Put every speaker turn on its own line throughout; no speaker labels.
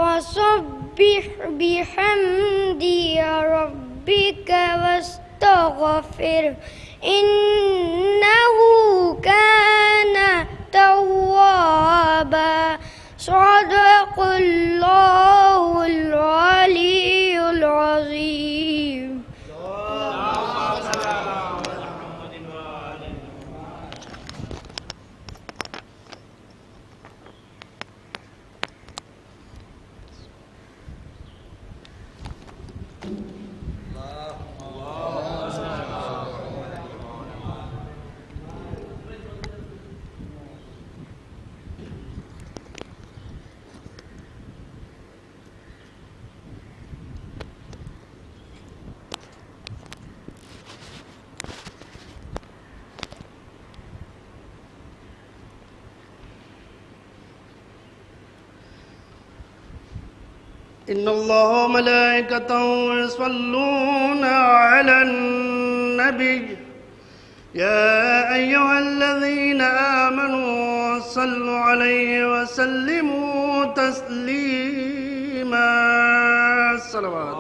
فسبح بحمد ربك واستغفر إنه كان توابا صدق الله العلي العظيم.
إن الله وملائكته يصلون على النبي يا أيها الذين آمنوا صلوا عليه وسلموا تسليما. صلوات.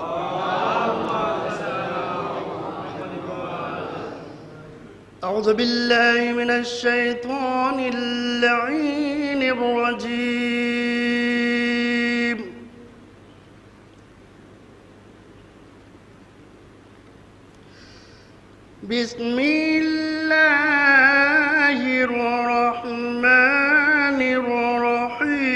أعوذ بالله من الشيطان اللعين الرجيم. بسم الله الرحمن الرحيم.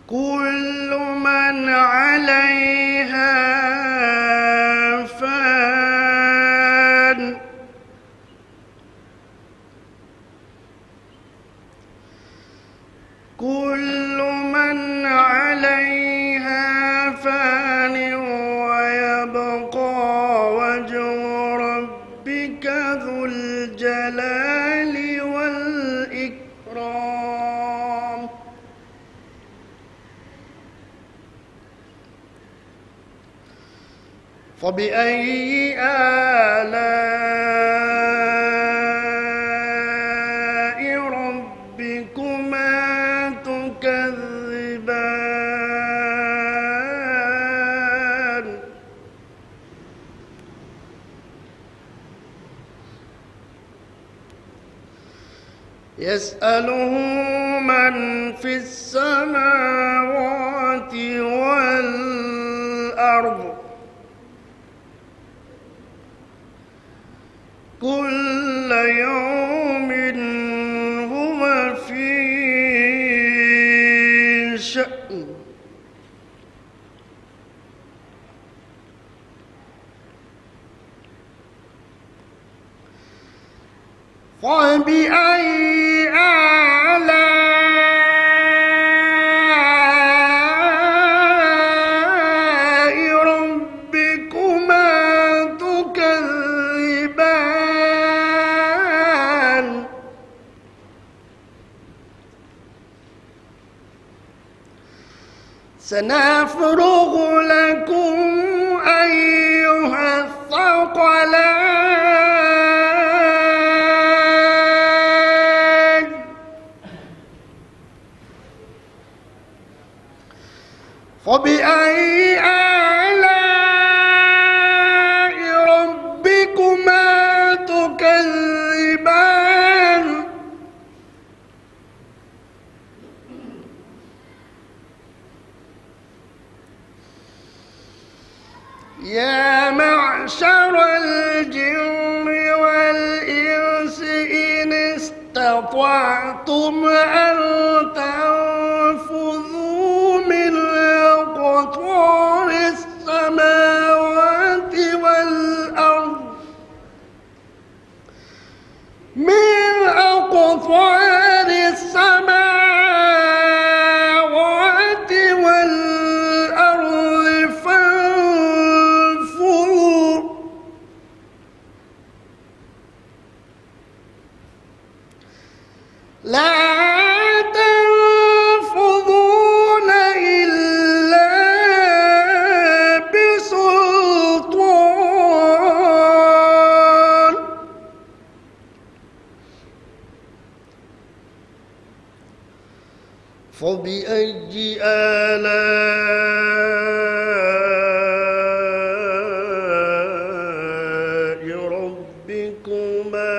كل من عليها فان كل من عليها فان ويبقى وجه ربك ذو الجلال والإكرام. فبأي آلاء ربكما تكذبان؟ يسأله من في السماوات والأرض كل يوم هو في شأن. فبأي آلاء ربكما تكذبان؟ سنفرغ لكم أيها الثقلان. فبأي آلاء ربكما تكذبان؟ يا معشر الجن والإنس إن استطعتم أن تنفذوا من أقطار السماوات والأرض من أقطار السماوات والأرض فانفذوا لا تنفذون إلا بسلطان. فبأي آلاء ربكما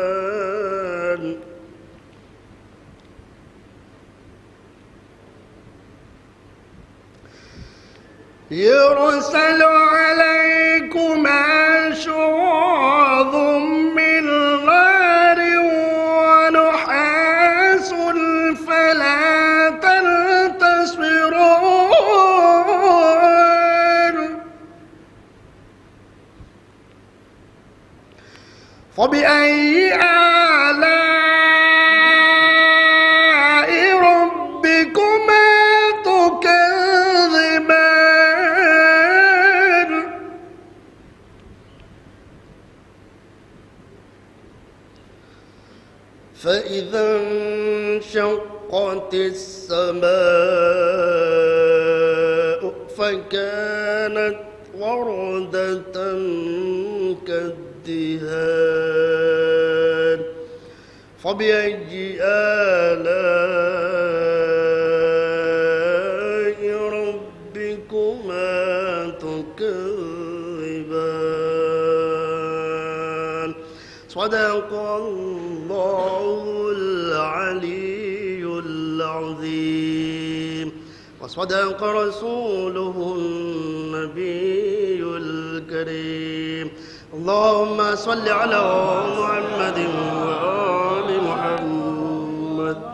تكذبان يرسل عليكما شواظ من نار ونحاس فلا تنتصرون فبأي آلاء ربكما تكذبان فإذا انشقت السماء فكانت وردة كالدهان فبأي آلاء ربكما تكذبان صدق الله العلي العظيم وصدق رسوله النبي الكريم اللهم صل على محمد وآل محمد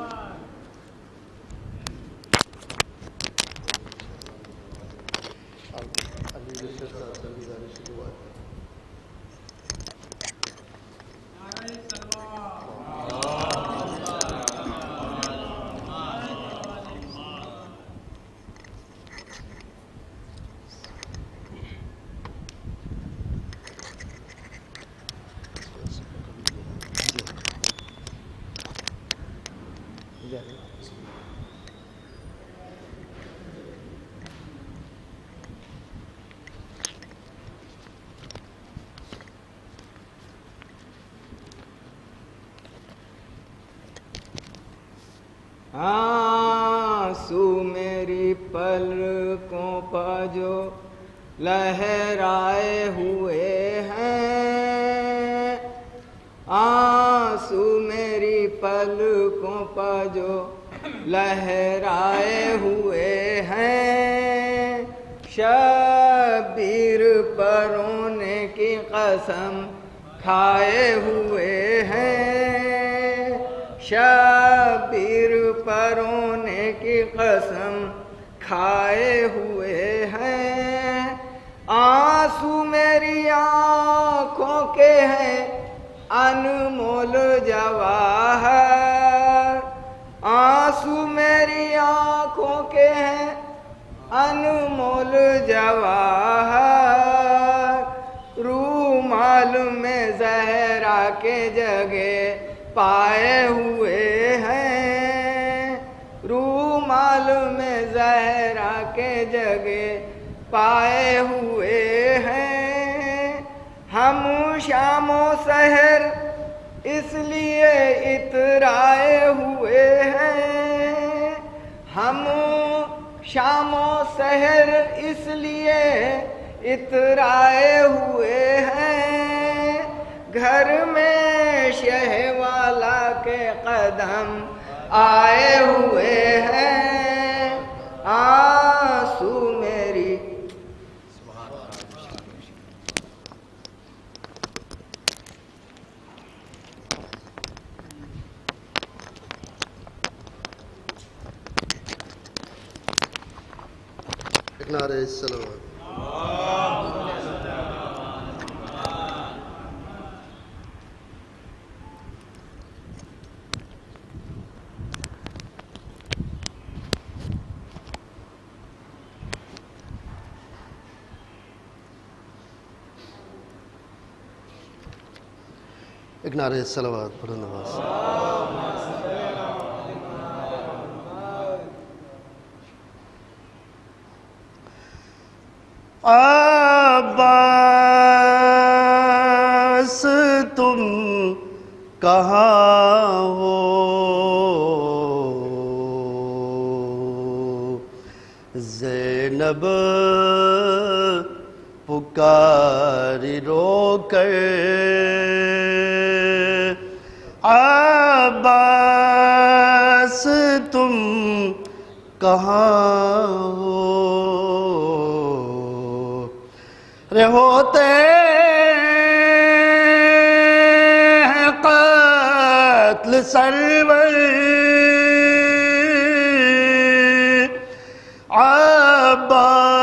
آنسو میری پلکوں پر جو لہرائے ہوئے ہیں آنسو میری پلکوں پر جو لہرائے ہوئے ہیں شبیر پر رونے کی قسم کھائے ہوئے ہیں شبیر پر رونے کی قسم کھائے ہوئے ہیں آنسو میری آنکھوں کے ہیں انمول جواہر آنسو میری آنکھوں کے ہیں انمول جواہر رومال میں زہرا کے جگہ پائے ہوئے ہیں رومال میں زہرا کے جگہ پائے ہوئے ہیں ہم شام و سحر اس لیے اترائے ہوئے ہیں ہم شام و سحر اس لیے اترائے ہوئے ہیں گھر میں شہ والا کے قدم آئے ہوئے ہیں آنسو میری
نعرہ السلام ایک نعرہ الصلوات پڑھو نواز عباس تم کہاں ہو زینب پکاری رو کر عباس تم کہاں ہو رے ہوتے ہیں قتل سرور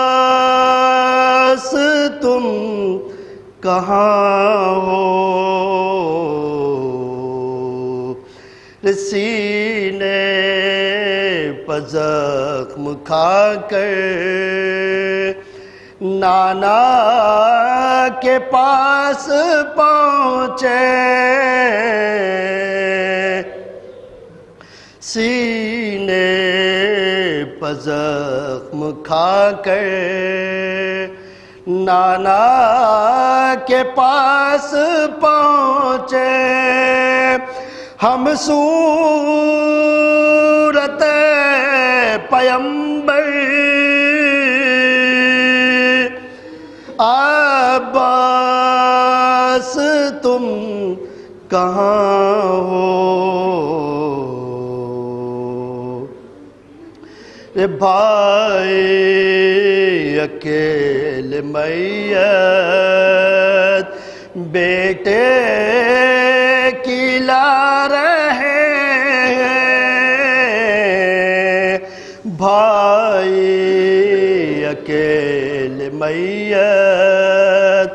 عباس تم کہاں ہو سینے پر زخم کھا کر نانا کے پاس پہنچے سینے پر زخم کھا کر نانا کے پاس پہنچے ہم صورت پیمبر عباس تم کہاں ہو رے بھائی اکیلے میت بیٹے کی لا رہے ہیں بھائی اکیلے میت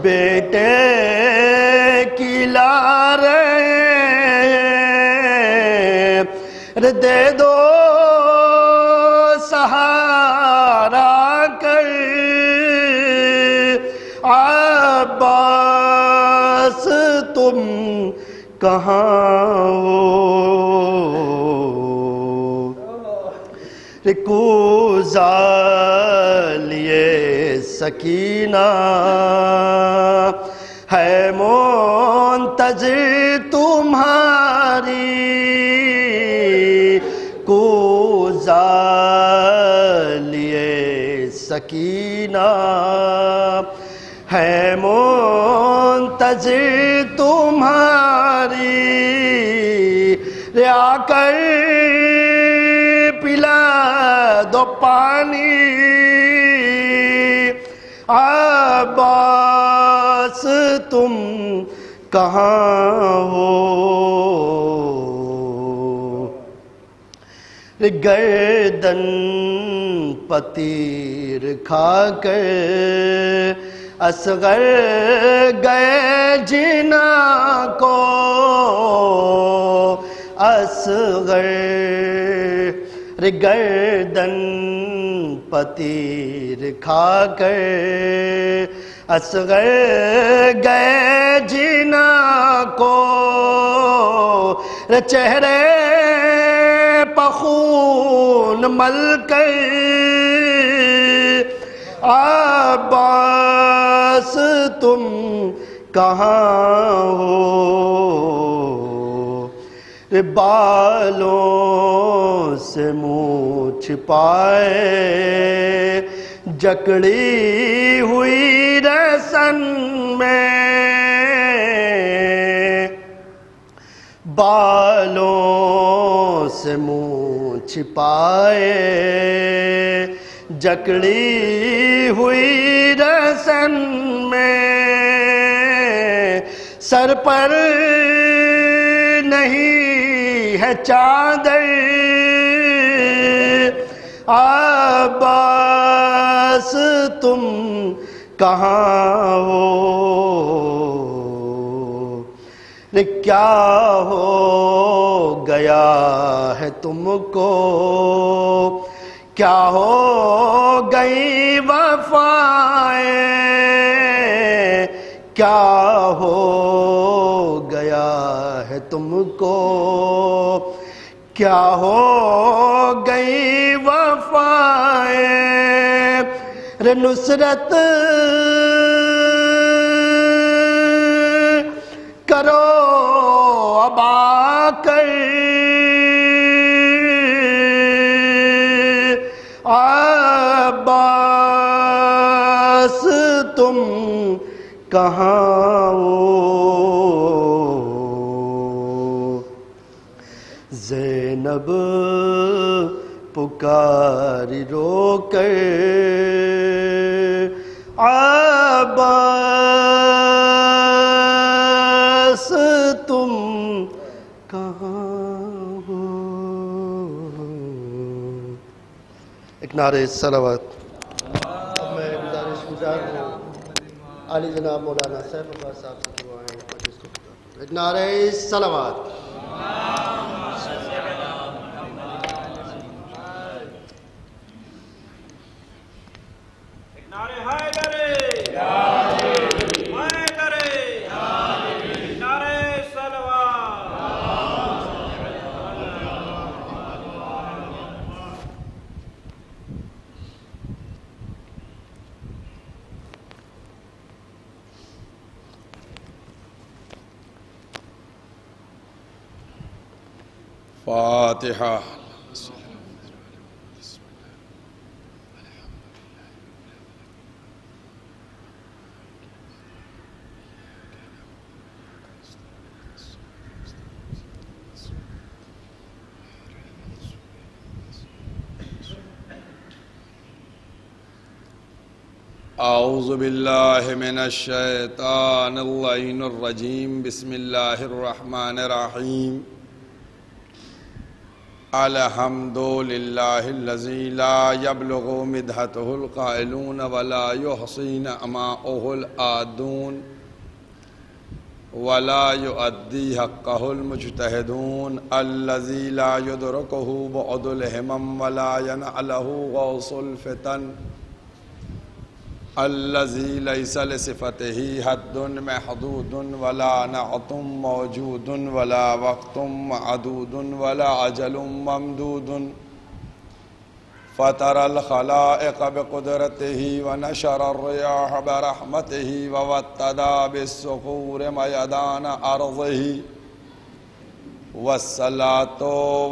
بیٹے کی لا رہے ہیں دے دو سہارا کر عباس تم کہاں ہو کوزہ لیے سکینہ ہے منتظر تمہاری کوزہ لیے سکینہ ہے منتظر تمہاری آ کر پلا دو پانی عباس تم کہاں ہو گردن پتیر کھا کر اصغر گئے جنا کو اصغر گردن پتیر کھا کر اصغر گئے جنا کو چہرے پخون مل کر عباس تم کہاں ہو بالوں سے منہ چھپائے جکڑی ہوئی رسن میں بالوں سے منہ چھپائے جکڑی ہوئی رسن میں سر پر نہیں ہے چادر عباس تم کہاں ہو کیا ہو گیا ہے تم کو کیا ہو گئی وفائیں کیا ہو گیا ہے تم کو کیا ہو گئی وفائیں نصرت کرو اب آ کر عباس کہاں وہ زینب پکاری رو کر عباس تم کہاں ہو. ایک نعرہ صلوات. میں گزارش گزار ہوں عالی جناب مولانا سیف عباس صاحب سے دعائیں مجلس کو. ایک نعرہ صلوات.
فاتحہ. اعوذ باللہ من الشیطان اللعین الرجیم. بسم اللہ الرحمن الرحیم. الحمد للہ الذی لا یبلغ مدحتہ القائلون ولا یحصی نعماءہ العادون ولا یؤدی حقہ المجتہدون الذی لا یدرکہ بعد الہمم ولا ینعلہ غوث الفتن الذی لیس لصفتہ حد محدود ولا نعت موجود ولا وقت معدود ولا عجل ممدود فطر الخلائق بقدرته ونشر الرياح برحمته ووتدا بالصخور ميدان أرضه والصلاة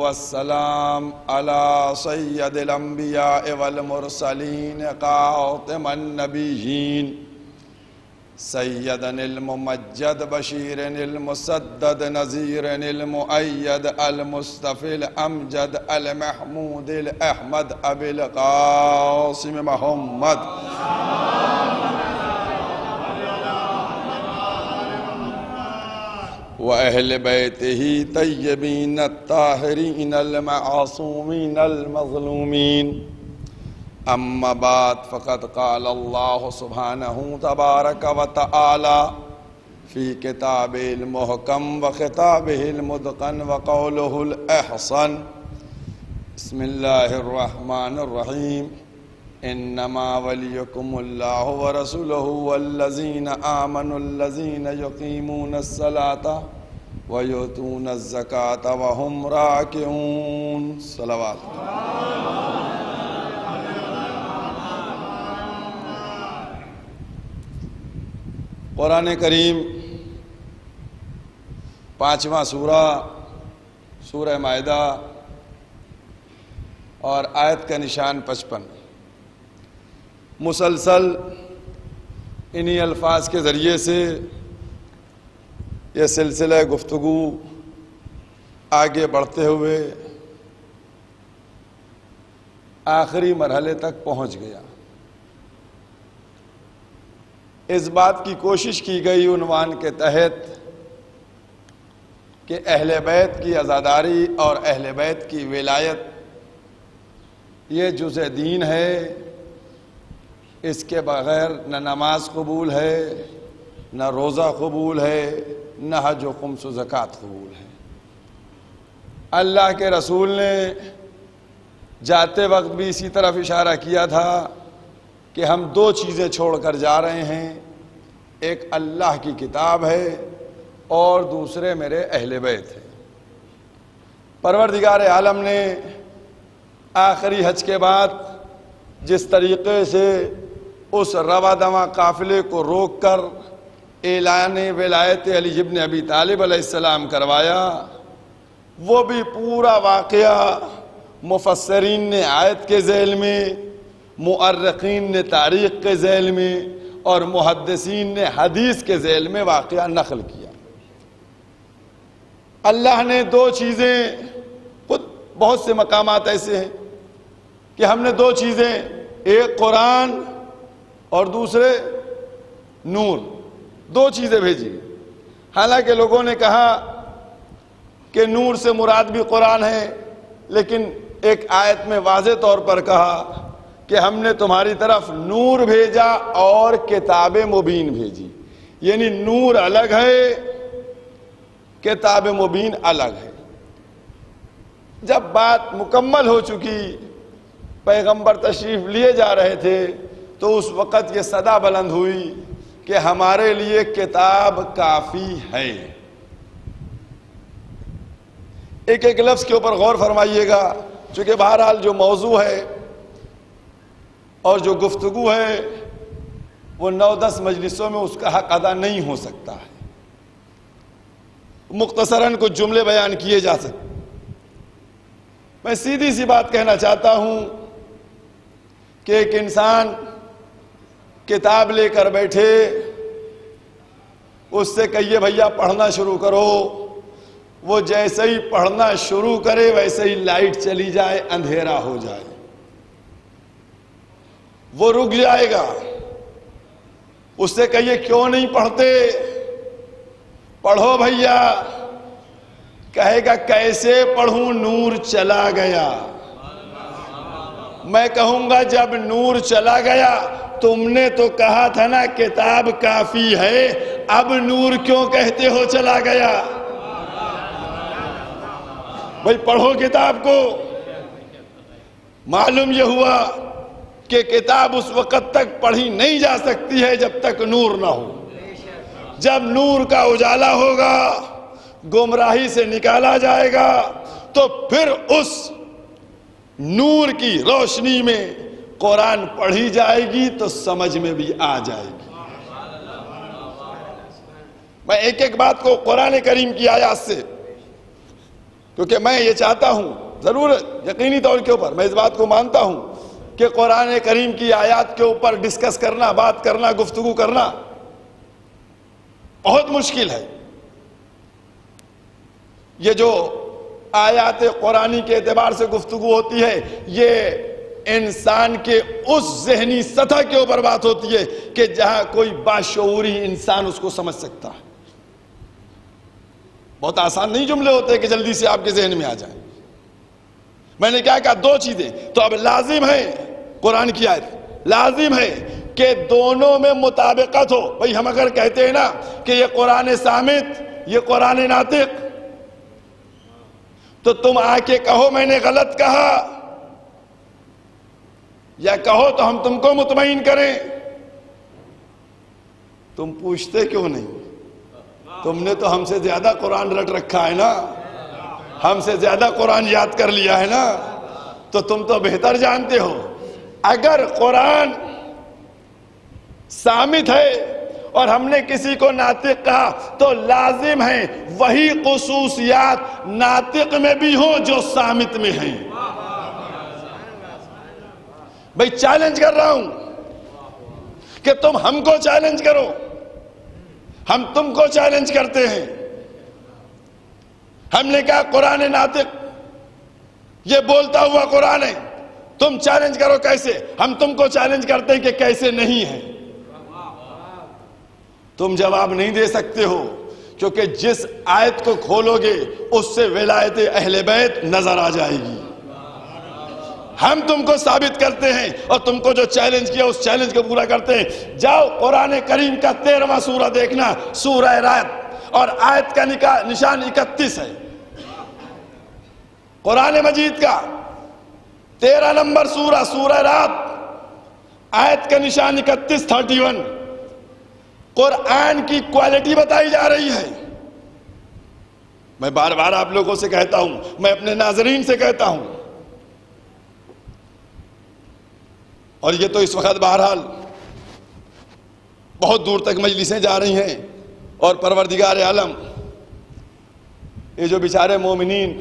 والسلام على سيد الأنبياء والمرسلين خاتم النبيين سيدا الممجد بشير المسدد نذير المؤيد المصطفى الأمجد المحمود الأحمد أبي القاسم محمد وأهل بيته طيبين الطاهرين المعصومين المظلومين. أما بعد فقد قال الله سبحانه تبارك وتعالى في كتابه المحكم وخطابه المتقن وقوله الأحسن. بسم الله الرحمن الرحيم. إنما وليكم الله ورسوله والذين آمنوا الذين يقيمون الصلاة ويؤتون الزكاة وهم راكعون. صلوات. قرآن کریم 5واں سورہ سورہ مائدہ اور آیت کا نشان 55 مسلسل انہی الفاظ کے ذریعے سے یہ سلسلہ گفتگو آگے بڑھتے ہوئے آخری مرحلے تک پہنچ گیا. اس بات کی کوشش کی گئی عنوان کے تحت کہ اہل بیت کی عزاداری اور اہل بیت کی ولایت یہ جزء دین ہے، اس کے بغیر نہ نماز قبول ہے، نہ روزہ قبول ہے، نہ حج و خمس و زکوٰۃ قبول ہے. اللہ کے رسول نے جاتے وقت بھی اسی طرف اشارہ کیا تھا کہ ہم 2 چیزیں چھوڑ کر جا رہے ہیں، ایک اللہ کی کتاب ہے اور دوسرے میرے اہل بیت ہیں. پروردگار عالم نے آخری حج کے بعد جس طریقے سے اس رواں دواں قافلے کو روک کر اعلان ولایت علی ابن ابی طالب علیہ السلام کروایا، وہ بھی پورا واقعہ مفسرین نے آیت کے ذیل میں، مؤرخین نے تاریخ کے ذیل میں اور محدثین نے حدیث کے ذیل میں واقعہ نقل کیا۔ اللہ نے دو چیزیں، خود بہت سے مقامات ایسے ہیں کہ ہم نے دو چیزیں، ایک قرآن اور دوسرے نور، دو چیزیں بھیجی۔ حالانکہ لوگوں نے کہا کہ نور سے مراد بھی قرآن ہے، لیکن ایک آیت میں واضح طور پر کہا کہ ہم نے تمہاری طرف نور بھیجا اور کتاب مبین بھیجی، یعنی نور الگ ہے، کتاب مبین الگ ہے۔ جب بات مکمل ہو چکی، پیغمبر تشریف لیے جا رہے تھے، تو اس وقت یہ صدا بلند ہوئی کہ ہمارے لیے کتاب کافی ہے۔ ایک ایک لفظ کے اوپر غور فرمائیے گا، چونکہ بہرحال جو موضوع ہے اور جو گفتگو ہے وہ 9-10 مجلسوں میں اس کا حق ادا نہیں ہو سکتا ہے، مختصراً کچھ جملے بیان کیے جا سکتے۔ میں سیدھی سی بات کہنا چاہتا ہوں کہ ایک انسان کتاب لے کر بیٹھے، اس سے کہیے بھیا پڑھنا شروع کرو، وہ جیسے ہی پڑھنا شروع کرے ویسے ہی لائٹ چلی جائے، اندھیرا ہو جائے، وہ رک جائے گا۔ اس سے کہیے کیوں نہیں پڑھتے، پڑھو بھیا، کہے گا کیسے پڑھوں، نور چلا گیا۔ میں کہوں گا جب نور چلا گیا تم نے تو کہا تھا نا کتاب کافی ہے، اب نور کیوں کہتے ہو چلا گیا؟ بھئی پڑھو کتاب کو۔ معلوم یہ ہوا کہ کتاب اس وقت تک پڑھی نہیں جا سکتی ہے جب تک نور نہ ہو۔ جب نور کا اجالا ہوگا، گمراہی سے نکالا جائے گا، تو پھر اس نور کی روشنی میں قرآن پڑھی جائے گی تو سمجھ میں بھی آ جائے گی۔ میں ایک ایک بات کو قرآن کریم کی آیات سے، کیونکہ میں یہ چاہتا ہوں، ضرور یقینی طور کے اوپر میں اس بات کو مانتا ہوں کہ قرآن کریم کی آیات کے اوپر ڈسکس کرنا، بات کرنا، گفتگو کرنا بہت مشکل ہے۔ یہ جو آیات قرآنی کے اعتبار سے گفتگو ہوتی ہے، یہ انسان کے اس ذہنی سطح کے اوپر بات ہوتی ہے کہ جہاں کوئی باشعوری انسان اس کو سمجھ سکتا ہے۔ بہت آسان نہیں جملے ہوتے کہ جلدی سے آپ کے ذہن میں آ جائیں۔ میں نے کیا کہا، دو چیزیں تو اب لازم ہے، قرآن کی آیت لازم ہے کہ دونوں میں مطابقت ہو۔ بھئی ہم اگر کہتے ہیں نا کہ یہ قرآن صامت، یہ قرآن ناطق، تو تم آ کے کہو میں نے غلط کہا، یا کہو تو ہم تم کو مطمئن کریں۔ تم پوچھتے کیوں نہیں؟ تم نے تو ہم سے زیادہ قرآن رٹ رکھا ہے نا، ہم سے زیادہ قرآن یاد کر لیا ہے نا، تو تم تو بہتر جانتے ہو۔ اگر قرآن صامت ہے اور ہم نے کسی کو ناطق کہا تو لازم ہے وہی خصوصیات ناطق میں بھی ہوں جو صامت میں ہیں۔ بھئی چیلنج کر رہا ہوں کہ تم ہم کو چیلنج کرو، ہم تم کو چیلنج کرتے ہیں۔ ہم نے کہا قرآن ناطق، یہ بولتا ہوا قرآن ہے، تم چیلنج کرو کیسے؟ ہم تم کو چیلنج کرتے ہیں کہ کیسے نہیں ہے۔ تم جواب نہیں دے سکتے ہو، کیونکہ جس آیت کو کھولو گے اس سے ولایت اہل بیت نظر آ جائے گی۔ ہم تم کو ثابت کرتے ہیں اور تم کو جو چیلنج کیا اس چیلنج کو پورا کرتے ہیں۔ جاؤ قرآن کریم کا 13واں سورہ دیکھنا، سورہ رعد، اور آیت کا نشان 31 ہے۔ قرآن مجید کا 13 نمبر سورہ، سورہ رعد، آیت کا نشان 31 قرآن کی کوالٹی بتائی جا رہی ہے۔ میں بار بار آپ لوگوں سے کہتا ہوں، میں اپنے ناظرین سے کہتا ہوں، اور یہ تو اس وقت بہرحال بہت دور تک مجلسیں جا رہی ہیں، اور پروردگار عالم یہ جو بیچارے مومنین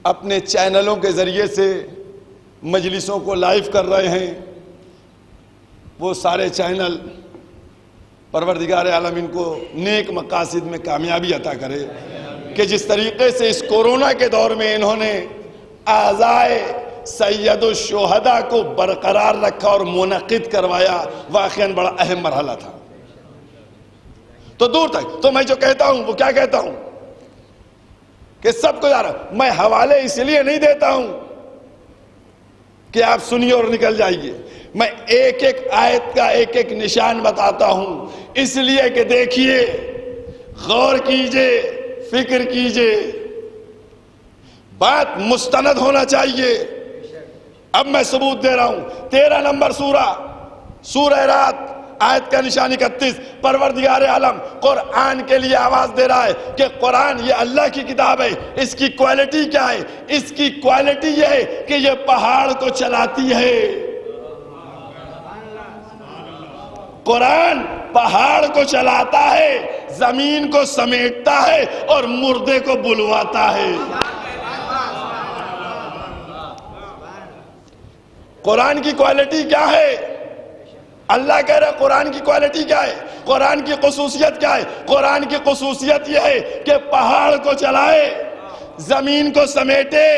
اپنے چینلوں کے ذریعے سے مجلسوں کو لائیو کر رہے ہیں، وہ سارے چینل پروردگار عالم ان کو نیک مقاصد میں کامیابی عطا کرے کہ جس طریقے سے اس کورونا کے دور میں انہوں نے اعزائے سید الشہداء کو برقرار رکھا اور منعقد کروایا، واقعاً بڑا اہم مرحلہ تھا۔ تو دور تک تو میں جو کہتا ہوں وہ کیا کہتا ہوں کہ سب کو یار میں حوالے اس لیے نہیں دیتا ہوں کہ آپ سنیے اور نکل جائیے، میں ایک ایک آیت کا ایک ایک نشان بتاتا ہوں اس لیے کہ دیکھیے، غور کیجئے، فکر کیجئے، بات مستند ہونا چاہیے۔ اب میں ثبوت دے رہا ہوں، 13 نمبر سورہ رات، آیت کا نشان 31، پروردگار عالم قرآن کے لیے آواز دے رہا ہے کہ قرآن یہ اللہ کی کتاب ہے، اس کی کوالٹی کیا ہے؟ اس کی کوالٹی یہ ہے کہ یہ پہاڑ کو چلاتی ہے۔ قرآن پہاڑ کو چلاتا ہے، زمین کو سمیٹتا ہے اور مردے کو بلواتا ہے۔ قرآن کی کوالٹی کیا ہے؟ اللہ کہہ رہے قرآن کی کوالٹی کیا ہے؟ قرآن کی خصوصیت کیا ہے؟ قرآن کی خصوصیت یہ ہے کہ پہاڑ کو چلائے، زمین کو سمیٹے،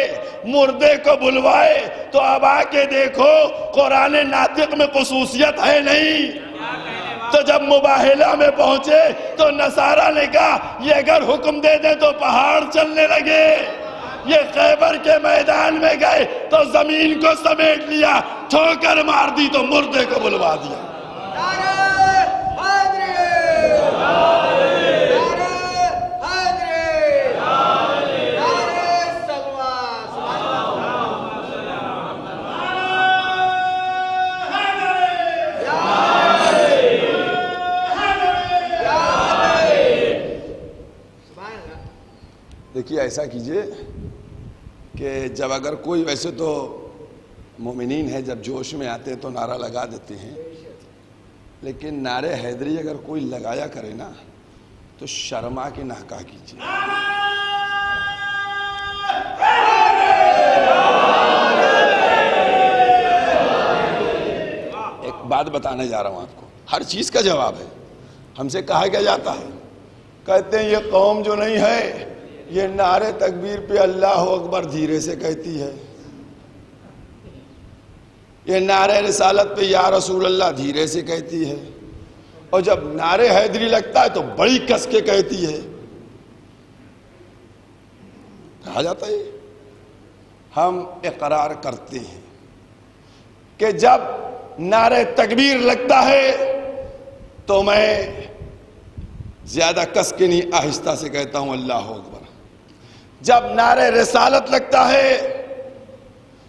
مردے کو بلوائے۔ تو اب آ کے دیکھو قرآن ناطق میں خصوصیت ہے نہیں۔ تو جب مباہلہ میں پہنچے تو نصارہ نے کہا یہ اگر حکم دے دیں تو پہاڑ چلنے لگے۔ یہ خیبر کے میدان میں گئے تو زمین کو سمیٹ لیا، ٹھوکر مار دی تو مردے کو بلوا دیا۔ دیکھیے ایسا کیجئے کہ جب اگر کوئی، ویسے تو مومنین ہے جب جوش میں آتے ہیں تو نعرہ لگا دیتے ہیں، لیکن نعرہ حیدری اگر کوئی لگایا کرے نا تو شرما کے نہ کہا کیجئے۔ ایک بات بتانے جا رہا ہوں آپ کو، ہر چیز کا جواب ہے۔ ہم سے کہا کیا جاتا ہے، کہتے ہیں یہ قوم جو نہیں ہے یہ نعرے تکبیر پہ اللہ اکبر دھیرے سے کہتی ہے، یہ نعرے رسالت پہ یا رسول اللہ دھیرے سے کہتی ہے، اور جب نعرے حیدری لگتا ہے تو بڑی کس کے کہتی ہے۔ کہا جاتا ہے، ہم اقرار کرتے ہیں کہ جب نعرے تکبیر لگتا ہے تو میں زیادہ کس کے نہیں، آہستہ سے کہتا ہوں اللہ اکبر۔ جب نعرے رسالت لگتا ہے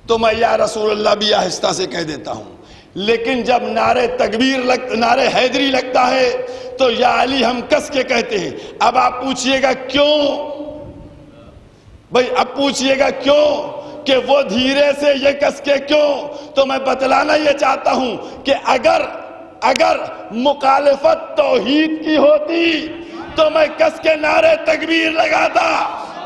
تو میں یا رسول اللہ بھی آہستہ سے کہہ دیتا ہوں، لیکن جب نعرے حیدری لگتا ہے تو یا علی ہم کس کے کہتے ہیں۔ اب آپ پوچھئے گا کیوں؟ بھئی اب پوچھئے گا کیوں کہ وہ دھیرے سے یہ کس کے کیوں؟ تو میں بتلانا یہ چاہتا ہوں کہ اگر مخالفت توحید کی ہوتی تو میں کس کے نعرے تکبیر لگاتا،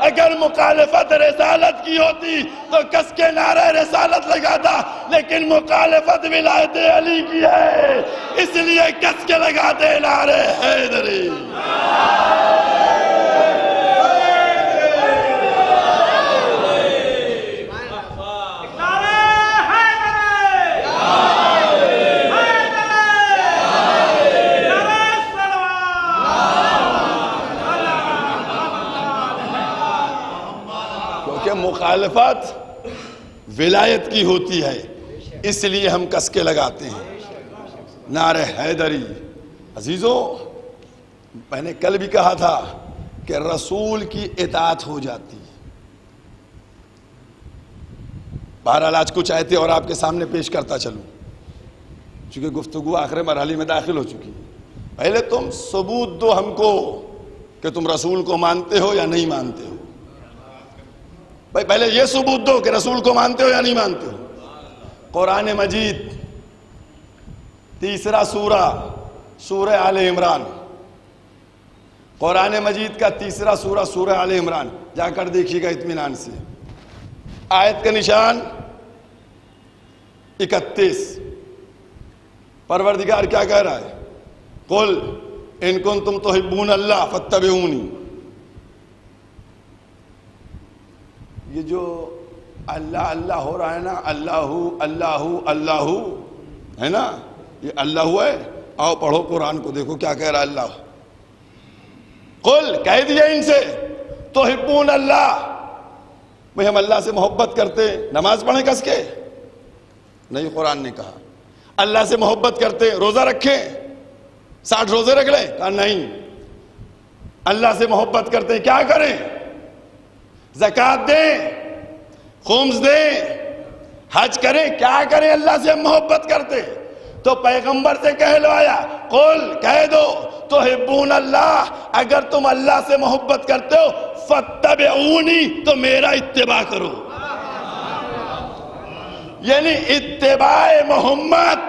اگر مخالفت رسالت کی ہوتی تو کس کے نعرہ رسالت لگاتا، لیکن مخالفت ولایت علی کی ہے اس لیے کس کے لگاتے نعرہ حیدری۔ مخالفت ولایت کی ہوتی ہے اس لیے ہم کس کے لگاتے ہیں نعرہ حیدری۔ عزیزوں، میں نے کل بھی کہا تھا کہ رسول کی اطاعت ہو جاتی ہے۔ بہرحال آج کچھ آیتیں اور آپ کے سامنے پیش کرتا چلوں، چونکہ گفتگو آخر مرحلے میں داخل ہو چکی ہے۔ پہلے تم ثبوت دو ہم کو کہ تم رسول کو مانتے ہو یا نہیں مانتے ہو۔ بھائی پہلے یہ ثبوت دو کہ رسول کو مانتے ہو یا نہیں مانتے ہو۔ قرآن مجید تیسرا سورہ آل عمران، قرآن مجید کا تیسرا سورہ آل عمران، جا کر دیکھیے گا اطمینان سے۔ آیت کا نشان 31، پروردگار کیا کہہ رہا ہے؟ قل ان کنتم تحبون اللہ فاتبعونی. یہ جو اللہ اللہ ہو رہا ہے نا، اللہ اللہ اللہ ہے نا، یہ اللہ ہے. آؤ پڑھو قرآن کو، دیکھو کیا کہہ رہا ہے اللہ. قل کہہ دیا ان سے، تحبون اللہ، میں ہم اللہ سے محبت کرتے. نماز پڑھیں کس کے؟ نہیں، قرآن نے کہا اللہ سے محبت کرتے. روزہ رکھیں، 60 روزے رکھ لیں؟ کہا نہیں. اللہ سے محبت کرتے کیا کریں؟ زکوٰۃ دیں، خمس دیں، حج کریں. کیا کریں؟ اللہ سے ہم محبت کرتے. تو پیغمبر سے کہلوایا، قل کہہ دو تحبون اللہ، اگر تم اللہ سے محبت کرتے ہو فاتبعونی، تو میرا اتباع کرو. یعنی اتباع محمد،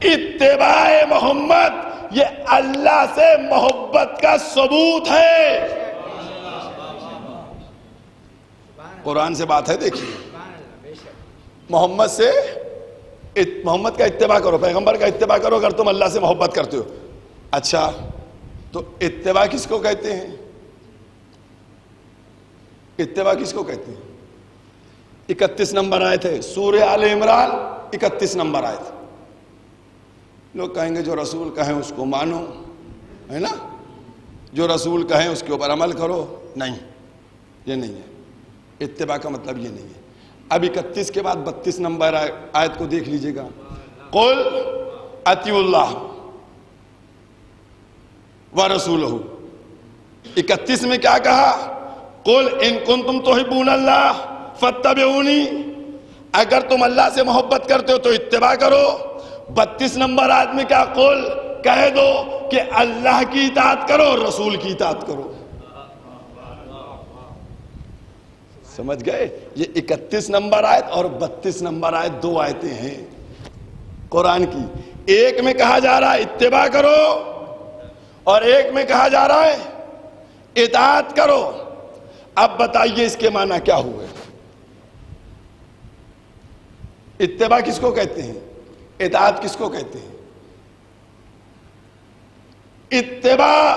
اتباع محمد یہ اللہ سے محبت کا ثبوت ہے. قرآن سے بات ہے. دیکھیے، محمد سے، محمد کا اتباع کرو، پیغمبر کا اتباع کرو اگر تم اللہ سے محبت کرتے ہو. اچھا، تو اتباع کس کو کہتے ہیں؟ اتباع کس کو کہتے ہیں؟ 31 نمبر آیت ہے سورہ آل عمران، 31 نمبر آیت. لوگ کہیں گے جو رسول کہیں اس کو مانو، ہے نا، جو رسول کہیں اس کے اوپر عمل کرو. نہیں، یہ نہیں ہے. اتباع کا مطلب یہ نہیں ہے. اب 31 کے بعد 32 نمبر آیت کو دیکھ لیجئے گا. قل اطیعوا اللہ ورسولہ. 31 میں کیا کہا؟ قل ان کنتم تحبون اللہ فاتبعونی، اگر تم اللہ سے محبت کرتے ہو تو اتباع کرو. 32 نمبر آیت میں کیا؟ قل کہہ دو کہ اللہ کی اطاعت کرو اور رسول کی اطاعت کرو. سمجھ گئے؟ یہ 31 نمبر آیت اور 32 نمبر آیت دو آیتیں ہیں قرآن کی. ایک میں کہا جا رہا ہے اتباع کرو اور ایک میں کہا جا رہا ہے اطاعت کرو. اب بتائیے اس کے معنی کیا ہوئے؟ اتباع کس کو کہتے ہیں؟ اطاعت کس کو کہتے ہیں؟ اتباع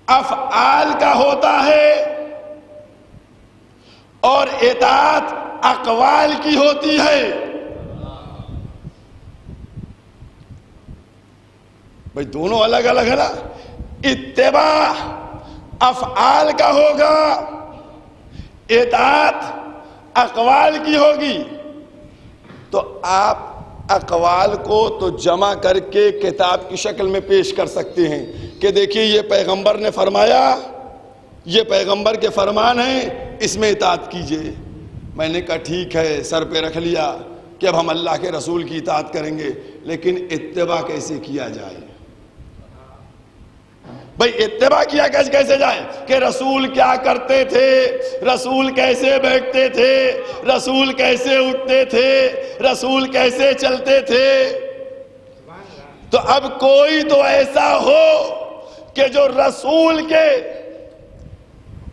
افعال کا ہوتا ہے اور اطاعت اقوال کی ہوتی ہے. بھئی دونوں الگ الگ ہے نا. اتباع افعال کا ہوگا، اطاعت اقوال کی ہوگی. تو آپ اقوال کو تو جمع کر کے کتاب کی شکل میں پیش کر سکتے ہیں کہ دیکھیے یہ پیغمبر نے فرمایا، یہ پیغمبر کے فرمان ہیں، اس میں اطاعت کیجئے. میں نے کہا ٹھیک ہے، سر پہ رکھ لیا کہ اب ہم اللہ کے رسول کی اطاعت کریں گے، لیکن اتباع کیسے کیا جائے؟ بھئی اتباع کیا کیسے جائے کہ رسول کیا کرتے تھے، رسول کیسے بیٹھتے تھے، رسول کیسے اٹھتے تھے، رسول کیسے چلتے تھے. تو اب کوئی تو ایسا ہو کہ جو رسول کے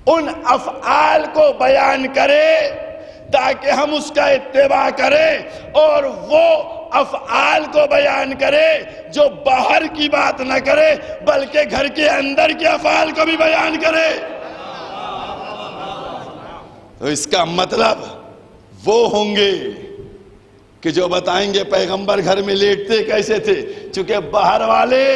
ان افعال کو بیان کرے تاکہ ہم اس کا اتباع کریں، اور وہ افعال کو بیان کرے جو باہر کی بات نہ کرے بلکہ گھر کے اندر کے افعال کو بھی بیان کرے. تو اس کا مطلب وہ ہوں گے کہ جو بتائیں گے پیغمبر گھر میں لیٹتے کیسے تھے. چونکہ باہر والے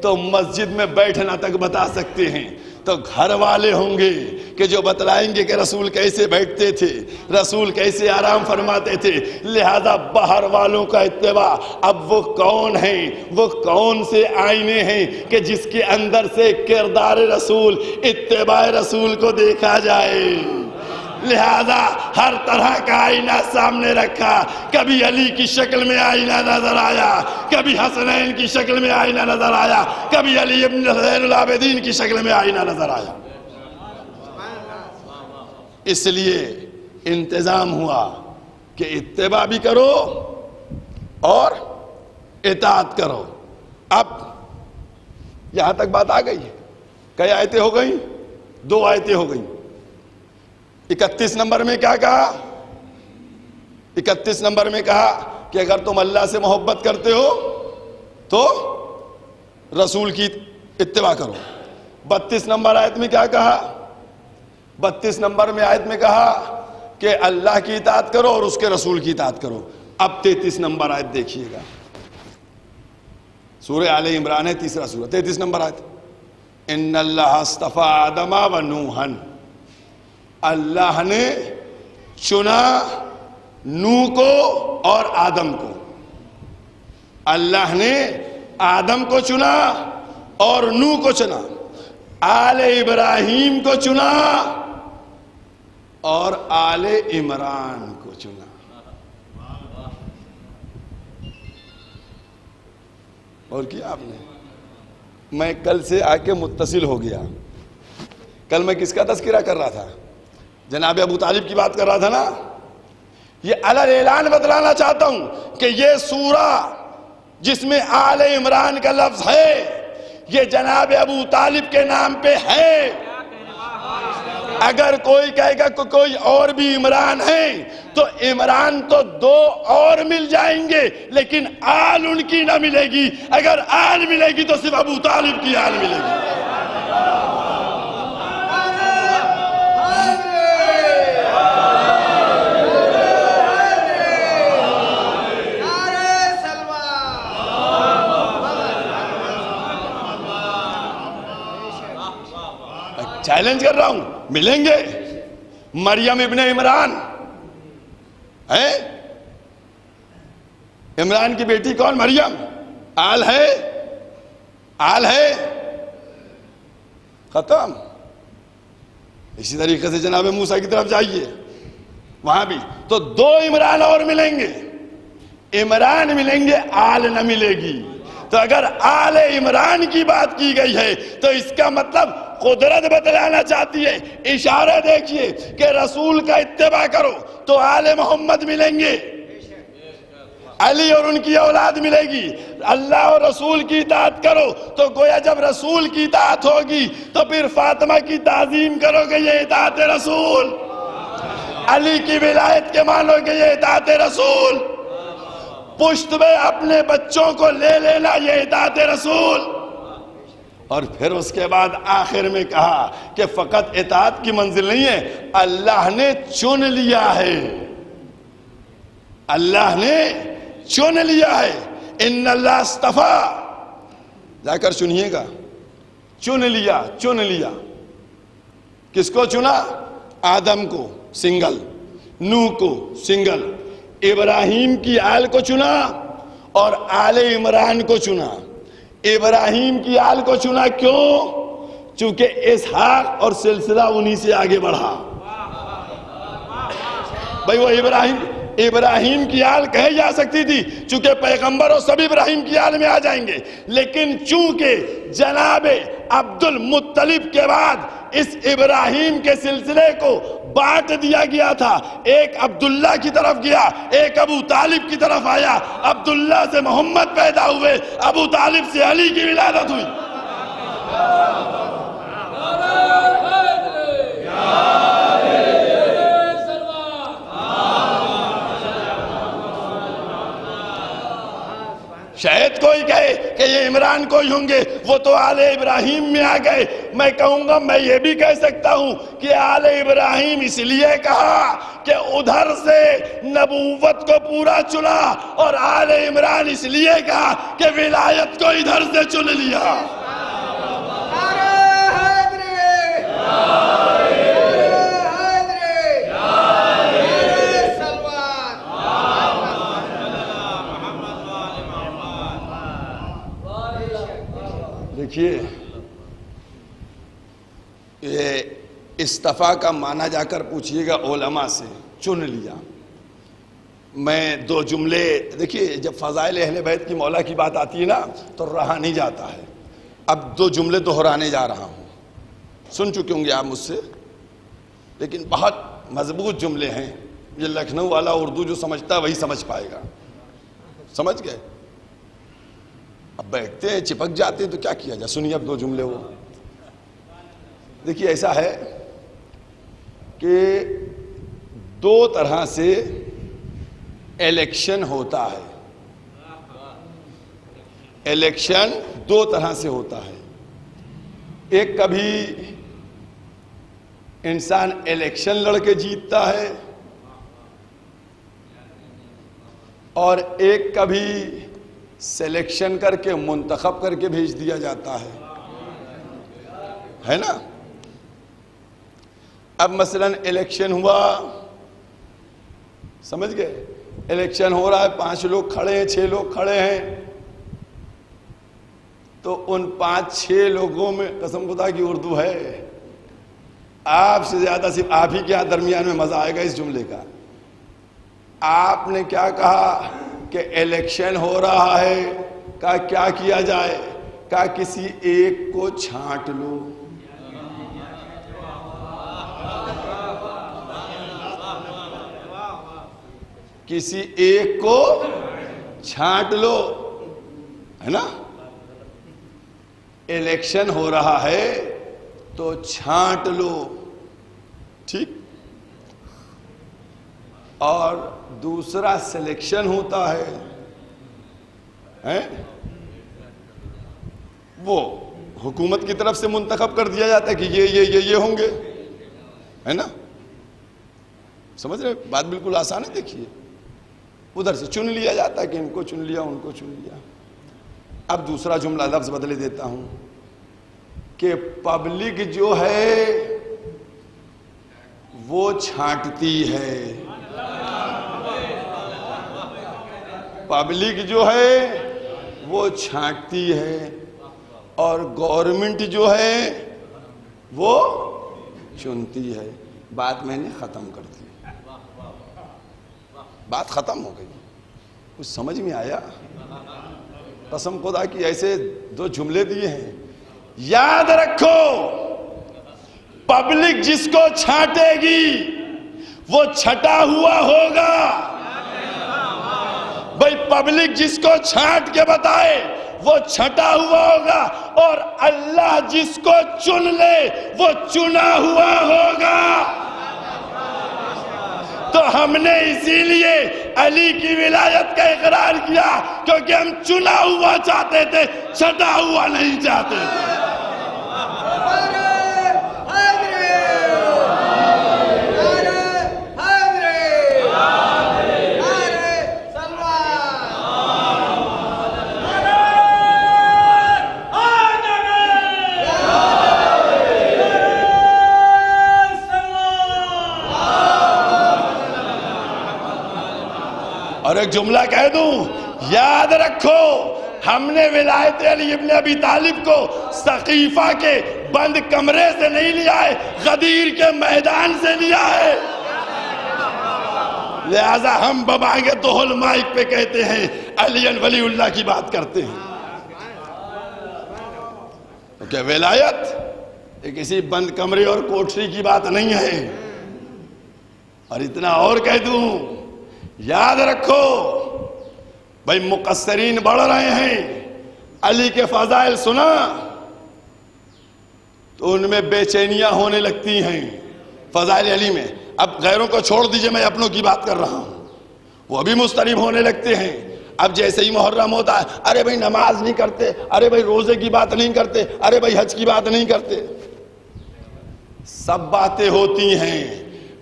تو مسجد میں بیٹھنا تک بتا سکتے ہیں، تو گھر والے ہوں گے کہ جو بتلائیں گے کہ رسول کیسے بیٹھتے تھے، رسول کیسے آرام فرماتے تھے. لہذا باہر والوں کا اتباع. اب وہ کون ہیں، وہ کون سے آئینے ہیں کہ جس کے اندر سے کردار رسول، اتباع رسول کو دیکھا جائے. لہذا ہر طرح کا آئینہ سامنے رکھا. کبھی علی کی شکل میں آئینہ نظر آیا، کبھی حسنین کی شکل میں آئینہ نظر آیا، کبھی علی ابن زین العابدین کی شکل میں آئینہ نظر آیا. اس لیے انتظام ہوا کہ اتباع بھی کرو اور اطاعت کرو. اب یہاں تک بات آ گئی. کئی آیتیں ہو گئیں؟ 2 آیتیں ہو گئیں. 31 نمبر میں کیا کہا؟ 31 نمبر میں کہا کہ اگر تم اللہ سے محبت کرتے ہو تو رسول کی اتباع کرو. 32 نمبر آیت میں کیا کہا؟ 32 نمبر میں آیت میں کہا کہ اللہ کی اطاعت کرو اور اس کے رسول کی اطاعت کرو. اب 33 نمبر آیت دیکھیے گا, سورہ آل عمران ہے, تیسرا سورہ, 33 نمبر آیت. ان اللہ اصطفیٰ آدم و نوحن, اللہ نے چنا نوح کو اور آدم کو. اللہ نے آدم کو چنا اور نوح کو چنا, آل ابراہیم کو چنا اور آل عمران کو چنا. اور کیا آپ نے؟ میں کل سے آ کے متصل ہو گیا. کل میں کس کا تذکرہ کر رہا تھا؟ جناب ابو طالب کی بات کر رہا تھا نا. یہ علی اعلان بتلانا چاہتا ہوں کہ یہ سورہ جس میں آل عمران کا لفظ ہے یہ جناب ابو طالب کے نام پہ ہے. اگر کوئی کہے گا کہ کوئی اور بھی عمران ہیں تو عمران تو 2 اور مل جائیں گے لیکن آل ان کی نہ ملے گی. اگر آل ملے گی تو صرف ابو طالب کی آل ملے گی. چیلنج کر رہا ہوں, ملیں گے. مریم ابن عمران ہے, عمران کی بیٹی کون؟ مریم. آل ہے, آل ہے, ختم. اسی طریقے سے جناب موسیٰ کی طرف جائیے, وہاں بھی تو 2 عمران اور ملیں گے. عمران ملیں گے, آل نہ ملے گی. تو اگر آل عمران کی بات کی گئی ہے تو اس کا مطلب قدرت بتلانا چاہتی ہے. اشارہ دیکھیے کہ رسول کا اتباع کرو تو آل محمد ملیں گے, علی اور ان کی اولاد ملے گی. اللہ اور رسول کی اطاعت کرو تو گویا جب رسول کی اطاعت ہوگی تو پھر فاطمہ کی تعظیم کرو گے, یہ اطاعت رسول. علی کی ولایت کے مانو گے, یہ اطاعت رسول. پشت میں اپنے بچوں کو لے لینا, یہ اطاعت رسول. اور پھر اس کے بعد آخر میں کہا کہ فقط اطاعت کی منزل نہیں ہے, اللہ نے چن لیا ہے. اللہ نے چن لیا ہے. ان اللہ اصطفیٰ, جا کر سنیے گا, چن لیا, چن لیا. کس کو چنا؟ آدم کو سنگل, نوح کو سنگل, ابراہیم کی آل کو چنا اور آل عمران کو چنا. ابراہیم کی آل کو چنا کیوں؟ چونکہ اسحاق اور سلسلہ انہی سے آگے بڑھا. بھئی وہ ابراہیم کی آل کہی جا سکتی تھی چونکہ پیغمبر اور سب ابراہیم کی آل میں آ جائیں گے, لیکن چونکہ جناب عبد المطلب کے بعد اس ابراہیم کے سلسلے کو بانٹ دیا گیا تھا, ایک عبداللہ کی طرف گیا, ایک ابو طالب کی طرف آیا. عبداللہ سے محمد پیدا ہوئے, ابو طالب سے علی کی ولادت ہوئی. شاید کوئی کہے کہ یہ عمران کوئی ہوں گے, وہ تو آل ابراہیم میں آ گئے. میں کہوں گا, میں یہ بھی کہہ سکتا ہوں کہ آل ابراہیم اس لیے کہا کہ ادھر سے نبوت کو پورا چنا, اور آل عمران اس لیے کہا کہ ولایت کو ادھر سے چن لیا. دیکھیے, یہ استفا کا معنی جا کر پوچھئے گا علماء سے. چن لیا. میں 2 جملے, دیکھیے جب فضائل اہل بیت کی مولا کی بات آتی ہے نا تو رہا نہیں جاتا ہے. اب 2 جملے دہرانے جا رہا ہوں, سن چکے ہوں گے آپ مجھ سے, لیکن بہت مضبوط جملے ہیں. یہ لکھنؤ والا اردو جو سمجھتا ہے وہی سمجھ پائے گا. سمجھ گئے؟ اب بیٹھتے ہیں, چپک جاتے ہیں تو کیا کیا جائے. سنیے اب 2 جملے. وہ دیکھیے ایسا ہے کہ 2 طرح سے الیکشن ہوتا ہے. الیکشن دو طرح سے ہوتا ہے. ایک کبھی انسان الیکشن لڑ کے جیتتا ہے اور ایک کبھی سلیکشن کر کے منتخب کر کے بھیج دیا جاتا ہے نا. اب مثلا الیکشن ہوا, سمجھ گئے, الیکشن ہو رہا ہے, 5 لوگ کھڑے ہیں, 6 لوگ کھڑے ہیں, تو ان 5-6 لوگوں میں قسم خدا کی اردو ہے, آپ سے زیادہ صرف آپ ہی کے یہاں درمیان میں مزہ آئے گا اس جملے کا. آپ نے کیا کہا کہ الیکشن ہو رہا ہے, کہا کیا کیا جائے, کہا کسی ایک کو چھانٹ لو. کسی ایک کو چھانٹ لو, ہے نا. الیکشن ہو رہا ہے تو چھانٹ لو, ٹھیک. اور دوسرا سلیکشن ہوتا ہے, وہ حکومت کی طرف سے منتخب کر دیا جاتا ہے کہ یہ ہوں گے, ہے نا. سمجھ رہے, بات بالکل آسان ہے. دیکھیے ادھر سے چن لیا جاتا ہے کہ ان کو چن لیا, ان کو چن لیا. اب دوسرا جملہ لفظ بدلے دیتا ہوں کہ پبلک جو ہے وہ چھانٹتی ہے. پبلک جو ہے وہ چھانٹتی ہے اور گورنمنٹ جو ہے وہ چنتی ہے. بات میں نے ختم کر دی, بات ختم ہو گئی. کچھ سمجھ میں آیا؟ قسم خدا کی ایسے 2 جملے دیے ہیں. یاد رکھو, پبلک جس کو چھانٹے گی وہ چھٹا ہوا ہوگا. بھئی پبلک جس کو چھانٹ کے بتائے وہ چھٹا ہوا ہوگا, اور اللہ جس کو چن لے وہ چنا ہوا ہوگا. تو ہم نے اسی لیے علی کی ولایت کا اقرار کیا, کیونکہ ہم چنا ہوا چاہتے تھے, چھٹا ہوا نہیں چاہتے تھے. اور ایک جملہ کہہ دوں, یاد رکھو ہم نے ولایت علی ابن ابی طالب کو سقیفہ کے بند کمرے سے نہیں لیا ہے, غدیر کے میدان سے لیا ہے. لہذا ہم ببانگے دوہل مائک پہ کہتے ہیں علی ولی اللہ کی بات کرتے ہیں. کہ ولایت یہ کسی بند کمرے اور کوٹری کی بات نہیں ہے. اور اتنا اور کہہ دوں, یاد رکھو بھائی مقصرین بڑھ رہے ہیں. علی کے فضائل سنا تو ان میں بے چینیاں ہونے لگتی ہیں فضائل علی میں. اب غیروں کو چھوڑ دیجئے, میں اپنوں کی بات کر رہا ہوں, وہ بھی مضطرب ہونے لگتے ہیں. اب جیسے ہی محرم ہوتا ہے, ارے بھائی نماز نہیں کرتے, ارے بھائی روزے کی بات نہیں کرتے, ارے بھائی حج کی بات نہیں کرتے. سب باتیں ہوتی ہیں,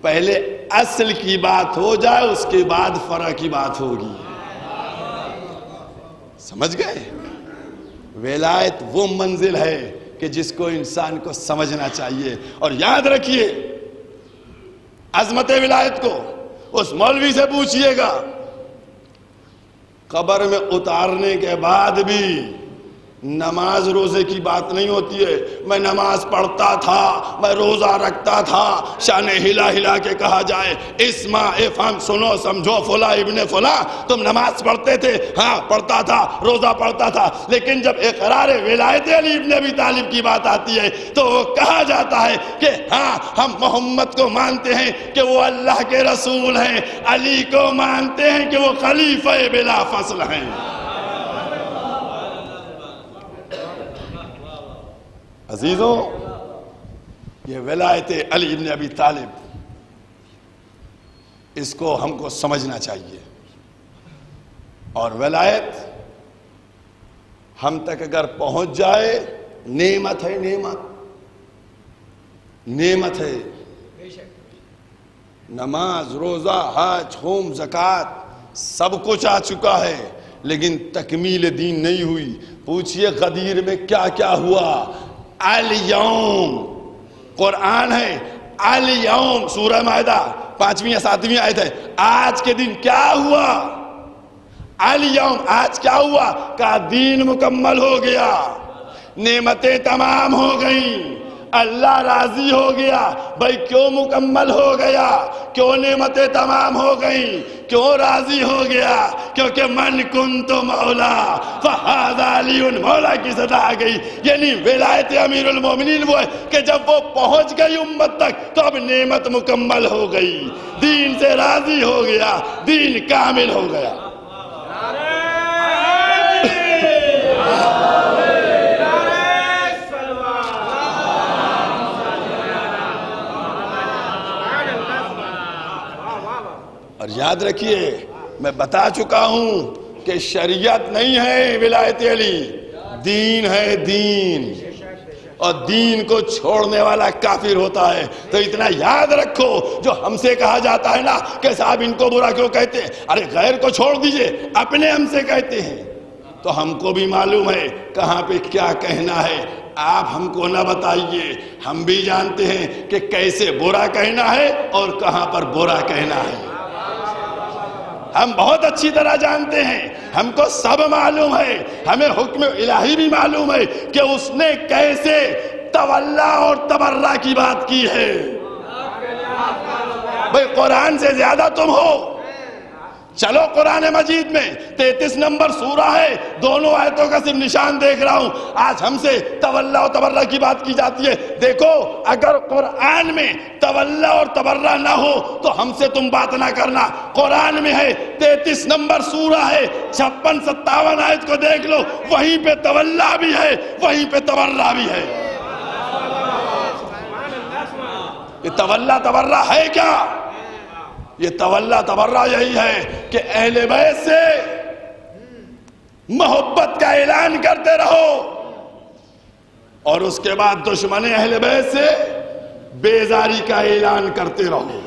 پہلے اصل کی بات ہو جائے, اس کے بعد فرع کی بات ہوگی. سمجھ گئے؟ ولایت وہ منزل ہے کہ جس کو انسان کو سمجھنا چاہیے. اور یاد رکھیے عظمت ولایت کو اس مولوی سے پوچھئے گا, قبر میں اتارنے کے بعد بھی نماز روزے کی بات نہیں ہوتی ہے. میں نماز پڑھتا تھا, میں روزہ رکھتا تھا, شان ہلا ہلا کے کہا جائے اسمع افہم, سنو سمجھو فلاں ابن فلاں, تم نماز پڑھتے تھے, ہاں پڑھتا تھا, روزہ پڑھتا تھا, لیکن جب اقرار ولایت علی ابن ابی طالب کی بات آتی ہے تو وہ کہا جاتا ہے کہ ہاں ہم محمد کو مانتے ہیں کہ وہ اللہ کے رسول ہیں, علی کو مانتے ہیں کہ وہ خلیفہ بلا فصل ہیں. عزیزوں, یہ ولایت علی ابن ابی طالب, اس کو ہم کو سمجھنا چاہیے. اور ولایت ہم تک اگر پہنچ جائے نعمت ہے، نعمت ہے. نماز، روزہ، حج، خون، زکوٰۃ سب کچھ آ چکا ہے، لیکن تکمیل دین نہیں ہوئی. پوچھئے غدیر میں کیا کیا ہوا؟ الیوم قرآن ہے، الیوم سورہ مائدہ 5ویں یا 7ویں آیت ہے. آج کے دن کیا ہوا؟ الیوم آج کیا ہوا؟ کہ دین مکمل ہو گیا، نعمتیں تمام ہو گئیں، اللہ راضی ہو گیا. بھائی کیوں مکمل ہو گیا؟ کیوں نعمتیں تمام ہو گئیں؟ کیوں راضی ہو گیا؟ کیونکہ من کنت مولا فہذا علی، مولا کی صدا آ گئی. یعنی ولایت امیر المومنین وہ ہے کہ جب وہ پہنچ گئی امت تک تو اب نعمت مکمل ہو گئی، دین سے راضی ہو گیا، دین کامل ہو گیا. اور یاد رکھیے میں بتا چکا ہوں کہ شریعت نہیں ہے ولایت علی، دین ہے دین، اور دین کو چھوڑنے والا کافر ہوتا ہے. تو اتنا یاد رکھو، جو ہم سے کہا جاتا ہے نا کہ صاحب ان کو برا کیوں کہتے ہیں، ارے غیر کو چھوڑ دیجئے، اپنے ہم سے کہتے ہیں. تو ہم کو بھی معلوم ہے کہاں پہ کیا کہنا ہے. آپ ہم کو نہ بتائیے، ہم بھی جانتے ہیں کہ کیسے برا کہنا ہے اور کہاں پر برا کہنا ہے. ہم بہت اچھی طرح جانتے ہیں، ہم کو سب معلوم ہے. ہمیں حکم الہی بھی معلوم ہے کہ اس نے کیسے تولا اور تبرہ کی بات کی ہے. بھئی قرآن سے زیادہ تم ہو. چلو قرآن مجید میں 33 نمبر سورہ ہے، دونوں آیتوں کا صرف نشان دیکھ رہا ہوں. آج ہم سے تولا اور تبرہ کی بات کی جاتی ہے. دیکھو اگر قرآن میں تولا اور تبرہ نہ ہو تو ہم سے تم بات نہ کرنا. قرآن میں ہے 33 نمبر سورہ ہے، 56-57 آیت کو دیکھ لو، وہیں پہ تولا بھی ہے، وہیں پہ تبرہ بھی ہے. یہ تولا تبرہ ہے کیا؟ یہ تولا تبرہ یہی ہے کہ اہل بیت سے محبت کا اعلان کرتے رہو اور اس کے بعد دشمن اہل بیت سے بیزاری کا اعلان کرتے رہو،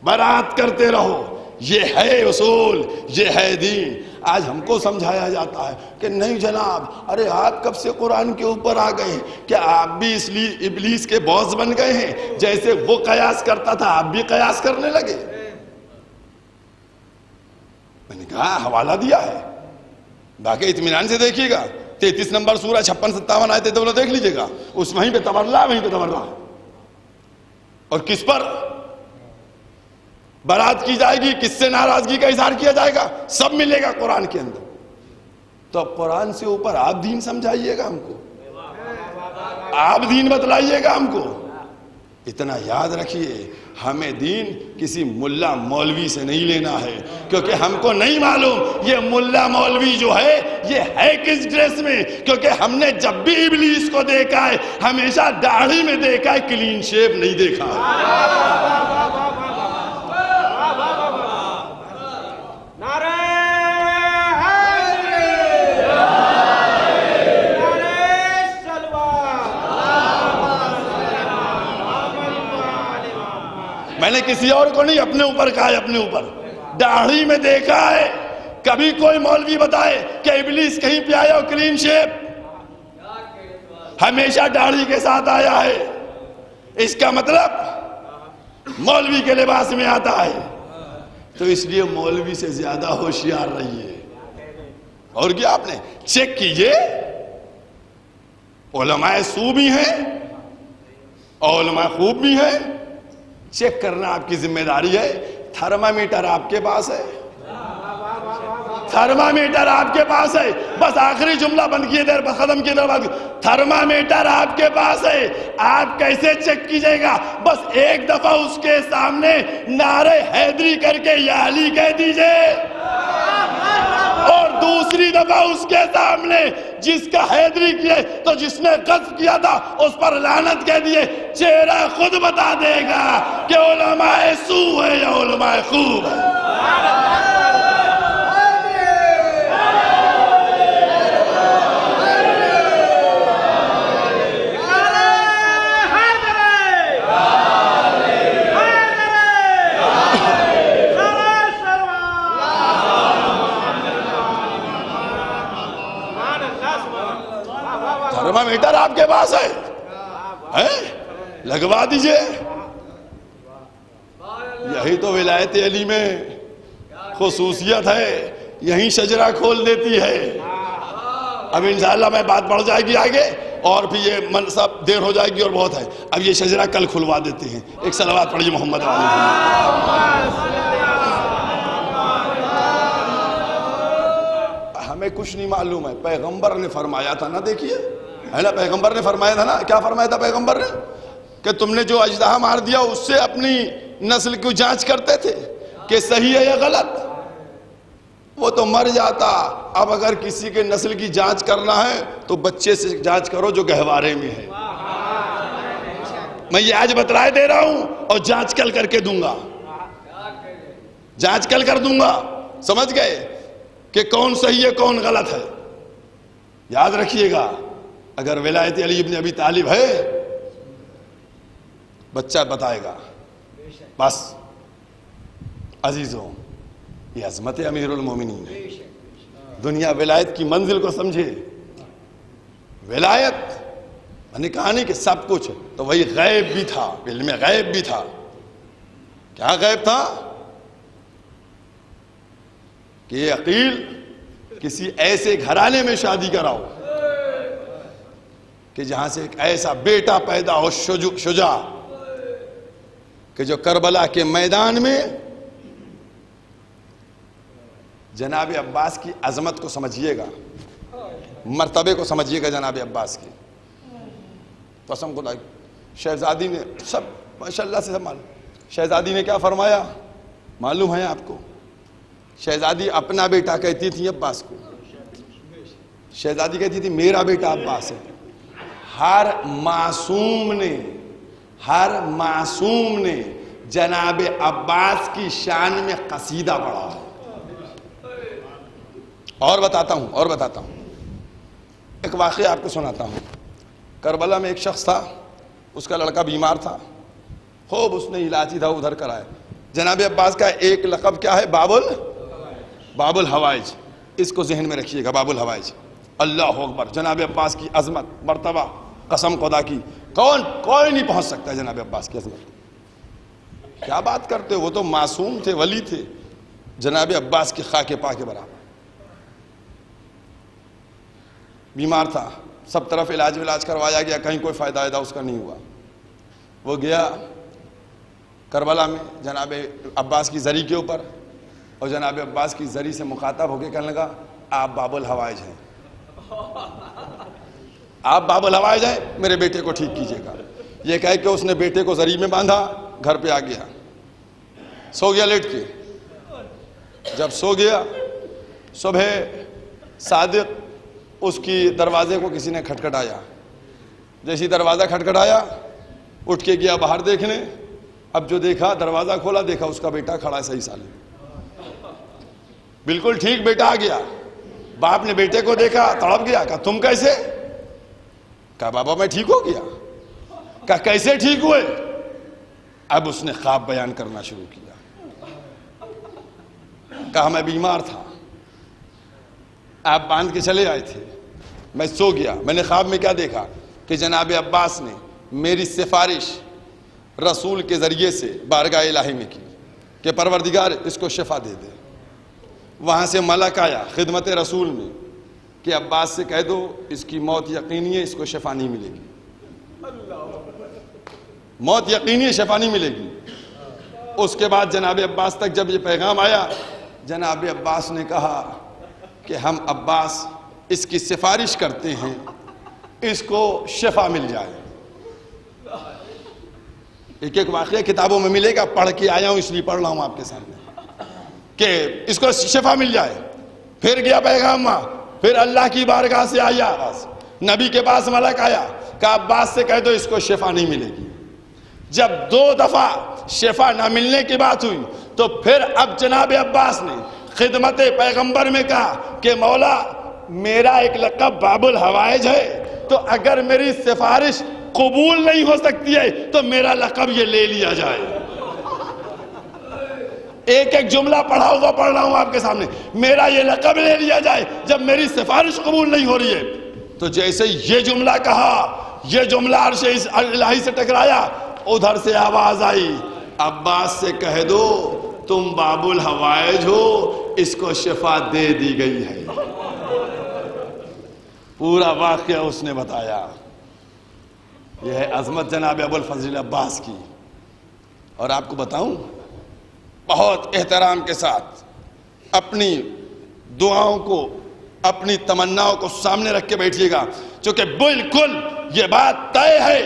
برات کرتے رہو. یہ ہے اصول، یہ ہے دین. آج ہم کو سمجھایا جاتا ہے کہ نہیں جناب، ارے آپ کب سے قرآن کے اوپر آ گئے؟ کیا آپ بھی اس لیے ابلیس کے باس بن گئے ہیں؟ جیسے وہ قیاس کرتا تھا آپ بھی قیاس کرنے لگے. میں نے کہا حوالہ دیا ہے، باقی اطمینان سے دیکھیے گا. 33 نمبر سورہ 56-57 آیتیں تو دیکھ لیجیے گا، اس وہیں پہ تبرہ، وہیں پہ تبرہ. اور کس پر برات کی جائے گی، کس سے ناراضگی کا اظہار کیا جائے گا، سب ملے گا قرآن کے اندر. تو اب قرآن سے اوپر آپ دین سمجھائیے گا ہم کو، آپ دین بتلائیے گا ہم کو. اتنا یاد رکھیے، ہمیں دین کسی ملا مولوی سے نہیں لینا ہے، کیونکہ ہم کو نہیں معلوم یہ ملا مولوی جو ہے یہ ہے کس ڈریس میں. کیونکہ ہم نے جب بھی ابلیس کو دیکھا ہے ہمیشہ داڑھی میں دیکھا ہے، کلین شیپ نہیں دیکھا ہے. میں نے کسی اور کو نہیں، اپنے اوپر کہا ہے، اپنے اوپر داڑھی میں دیکھا ہے. کبھی کوئی مولوی بتائے کہ ابلیس کہیں پہ آیا ہو کلین شیپ؟ ہمیشہ داڑھی کے ساتھ آیا ہے. اس کا مطلب مولوی کے لباس میں آتا ہے. تو اس لیے مولوی سے زیادہ ہوشیار رہیے. اور کیا آپ نے چیک کیجئے، علماء سو بھی ہیں، علماء خوب بھی ہیں. چیک کرنا آپ کی ذمہ داری ہے. تھرمامیٹر آپ کے پاس ہے، تھرمامیٹر آپ کے پاس ہے. بس آخری جملہ بند کیے دیر ختم کیے دیر. تھرمامیٹر آپ کے پاس ہے. آپ کیسے چیک کیجئے گا؟ بس ایک دفعہ اس کے سامنے نعرہ حیدری کر کے یا علی کہہ دیجئے، اور دوسری دفعہ اس کے سامنے جس کا حیدری کیے تو جس نے قذف کیا تھا اس پر لعنت کہہ دیے. چہرہ خود بتا دے گا کہ علماء سو ہے یا علماء خوب ہے. تھرمامیٹر آپ کے پاس ہے لگوا دیجئے. یہی تو ولایت علی میں خصوصیت ہے, یہیں شجرہ کھول دیتی ہے. اب انشاءاللہ میں بات بڑھ جائے گی آگے اور پھر یہ منصب دیر ہو جائے گی اور بہت ہے. اب یہ شجرہ کل کھلوا دیتے ہیں. ایک صلوات پڑھیے محمد علیہ. ہمیں کچھ نہیں معلوم ہے, پیغمبر نے فرمایا تھا نا, دیکھیے ہے نا, پیغمبر نے فرمایا تھا نا. کیا فرمایا تھا پیغمبر نے؟ کہ تم نے جو اژدہا مار دیا اس سے اپنی نسل کی جانچ کرتے تھے کہ صحیح ہے یا غلط. وہ تو مر جاتا. اب اگر کسی کے نسل کی جانچ کرنا ہے تو بچے سے جانچ کرو جو گہوارے میں ہے. میں یہ آج بتلائے دے رہا ہوں اور جانچ کل کر کے دوں گا, جانچ کل کر دوں گا. سمجھ گئے کہ کون صحیح ہے کون غلط ہے. یاد رکھیے گا, اگر ولایت علی ابن ابی طالب ہے بچہ بتائے گا. بس عزیزوں, یہ عظمت امیر المومنین ہے. دنیا ولایت کی منزل کو سمجھے. ولایت میں نے کہا نہیں کہ سب کچھ, تو وہی غیب بھی تھا, علم غیب بھی تھا. کیا غیب تھا؟ کہ یہ عقیل کسی ایسے گھرانے میں شادی کراؤ کہ جہاں سے ایک ایسا بیٹا پیدا ہو شجاع کہ جو کربلا کے میدان میں جناب عباس کی عظمت کو سمجھیے گا, مرتبے کو سمجھیے گا جناب عباس کی. قسم خدا, شہزادی نے سب ماشاءاللہ سے سب معلوم. شہزادی نے کیا فرمایا معلوم ہے آپ کو؟ شہزادی اپنا بیٹا کہتی تھی عباس کو. شہزادی کہتی تھی میرا بیٹا عباس ہے. ہر معصوم نے جناب عباس کی شان میں قصیدہ پڑھا ہے. اور بتاتا ہوں ایک واقعہ آپ کو سناتا ہوں. کربلا میں ایک شخص تھا, اس کا لڑکا بیمار تھا, خوب اس نے علاج ادھر ادھر کرایا. جناب عباس کا ایک لقب کیا ہے؟ باب الحوائج. اس کو ذہن میں رکھیے گا, باب الحوائج. اللہ اکبر. جناب عباس کی عظمت, مرتبہ, قسم خدا کی کوئی نہیں پہنچ سکتا ہے جناب عباس کی عظمت. کیا بات کرتے ہو, وہ تو معصوم تھے, ولی تھے. جناب عباس کی خاک پا کے برابر. بیمار تھا, سب طرف علاج کروایا گیا, کہیں کوئی فائدہ اس کا نہیں ہوا. وہ گیا کربلا میں جناب عباس کی زری کے اوپر, اور جناب عباس کی زری سے مخاطب ہو کے کہنے لگا آپ باب الحوائج ہیں, آپ باب الحوائج ہیں, میرے بیٹے کو ٹھیک کیجیے گا. یہ کہہ کہ اس نے بیٹے کو زری میں باندھا, گھر پہ آ گیا, سو گیا لیٹ کے. جب سو گیا, صبح صادق اس کی دروازے کو کسی نے کھٹکھٹایا. جیسی دروازہ کھٹکھٹایا, اٹھ کے گیا باہر دیکھنے. اب جو دیکھا, دروازہ کھولا, دیکھا اس کا بیٹا کھڑا ہے صحیح سالم, بالکل ٹھیک بیٹا آ گیا. باپ نے بیٹے کو دیکھا, تڑپ گیا, کہا تم کیسے؟ کہا بابا میں ٹھیک ہو گیا. کہا کیسے ٹھیک ہوئے؟ اب اس نے خواب بیان کرنا شروع کیا. کہا میں بیمار تھا, آپ باندھ کے چلے آئے تھے, میں سو گیا. میں نے خواب میں کیا دیکھا کہ جناب عباس نے میری سفارش رسول کے ذریعے سے بارگاہ الہی میں کی کہ پروردگار اس کو شفا دے دے. وہاں سے ملک آیا خدمت رسول میں کہ عباس سے کہہ دو اس کی موت یقینی ہے, اس کو شفا نہیں ملے گی, موت یقینی ہے, شفا نہیں ملے گی. اس کے بعد جناب عباس تک جب یہ پیغام آیا, جناب عباس نے کہا کہ ہم عباس اس کی سفارش کرتے ہیں اس کو شفا مل جائے. ایک ایک واقعہ کتابوں میں ملے گا, پڑھ کے آیا ہوں اس لیے پڑھ رہا ہوں آپ کے سامنے کہ اس کو شفا مل جائے. پھر گیا پیغام, پھر اللہ کی بارگاہ سے آئی آواز, نبی کے پاس ملک آیا, کہ عباس سے کہہ دو اس کو شفا نہیں ملے گی. جب 2 دفعہ شفا نہ ملنے کی بات ہوئی تو پھر اب جناب عباس نے خدمت پیغمبر میں کہا کہ مولا میرا ایک لقب باب الحوائج ہے, تو اگر میری سفارش قبول نہیں ہو سکتی ہے تو میرا لقب یہ لے لیا جائے. ایک ایک جملہ پڑھا ہوا پڑھ رہا ہوں آپ کے سامنے, میرا یہ لقب لے لیا جائے جب میری سفارش قبول نہیں ہو رہی ہے. تو جیسے یہ جملہ کہا، یہ جملہ عرش الہی سے ٹکرایا، ادھر سے آواز آئی، عباس سے کہہ دو تم باب الحوائج ہو، اس کو شفا دے دی گئی ہے۔ پورا واقعہ اس نے بتایا۔ یہ ہے عظمت جناب ابو الفضل عباس کی۔ اور آپ کو بتاؤں، بہت احترام کے ساتھ اپنی دعاؤں کو، اپنی تمناؤں کو سامنے رکھ کے بیٹھیے گا، چونکہ بالکل یہ بات طے ہے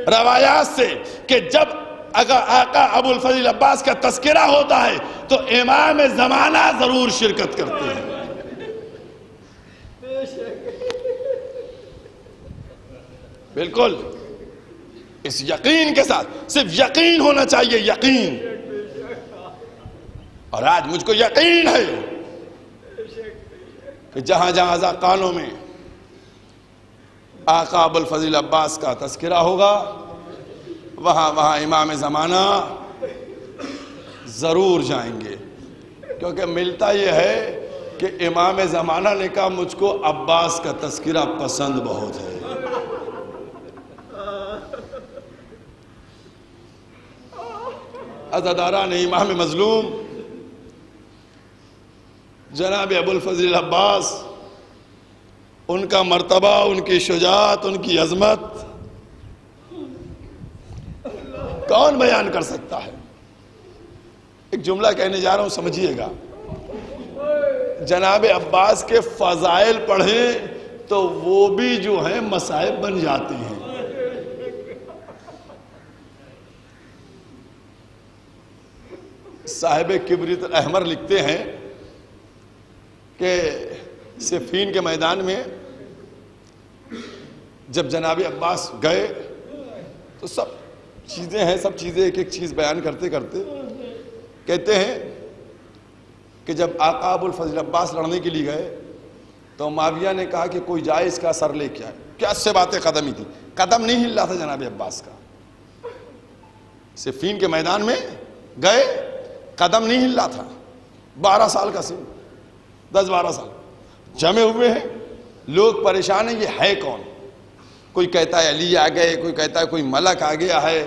روایات سے کہ جب اگر آقا ابو الفضل عباس کا تذکرہ ہوتا ہے تو امام زمانہ ضرور شرکت کرتے ہیں۔ بالکل اس یقین کے ساتھ، صرف یقین ہونا چاہیے، یقین۔ اور آج مجھ کو یقین ہے کہ جہاں جہاں اذاقانوں میں آقا ابو الفضل عباس کا تذکرہ ہوگا، وہاں امام زمانہ ضرور جائیں گے، کیونکہ ملتا یہ ہے کہ امام زمانہ نے کہا مجھ کو عباس کا تذکرہ پسند بہت ہے۔ عزاداران امام مظلوم جناب ابو الفضل عباس، ان کا مرتبہ، ان کی شجاعت، ان کی عظمت کون بیان کر سکتا ہے؟ ایک جملہ کہنے جا رہا ہوں، سمجھیے گا۔ جناب عباس کے فضائل پڑھیں تو وہ بھی جو ہیں مصائب بن جاتے ہیں۔ صاحب کبریت الاحمر لکھتے ہیں کہ صفین کے میدان میں جب جناب عباس گئے تو سب چیزیں ہیں، سب چیزیں ایک ایک چیز بیان کرتے کرتے کہتے ہیں کہ جب آقا ابو الفضل عباس لڑنے کے لیے گئے تو معاویہ نے کہا کہ کوئی جائے اس کا سر لے کے آئے۔ کیا سے باتیں قدم ہی تھی، قدم نہیں ہل رہا تھا جناب عباس کا۔ صفین کے میدان میں گئے، قدم نہیں ہل رہا تھا۔ 12 سال کا سن، 10-12 سال جمے ہوئے ہیں، لوگ پریشان ہیں، یہ ہے کون؟ کوئی کہتا ہے علی آ گئے، کوئی کہتا ہے کوئی ملک آ گیا ہے،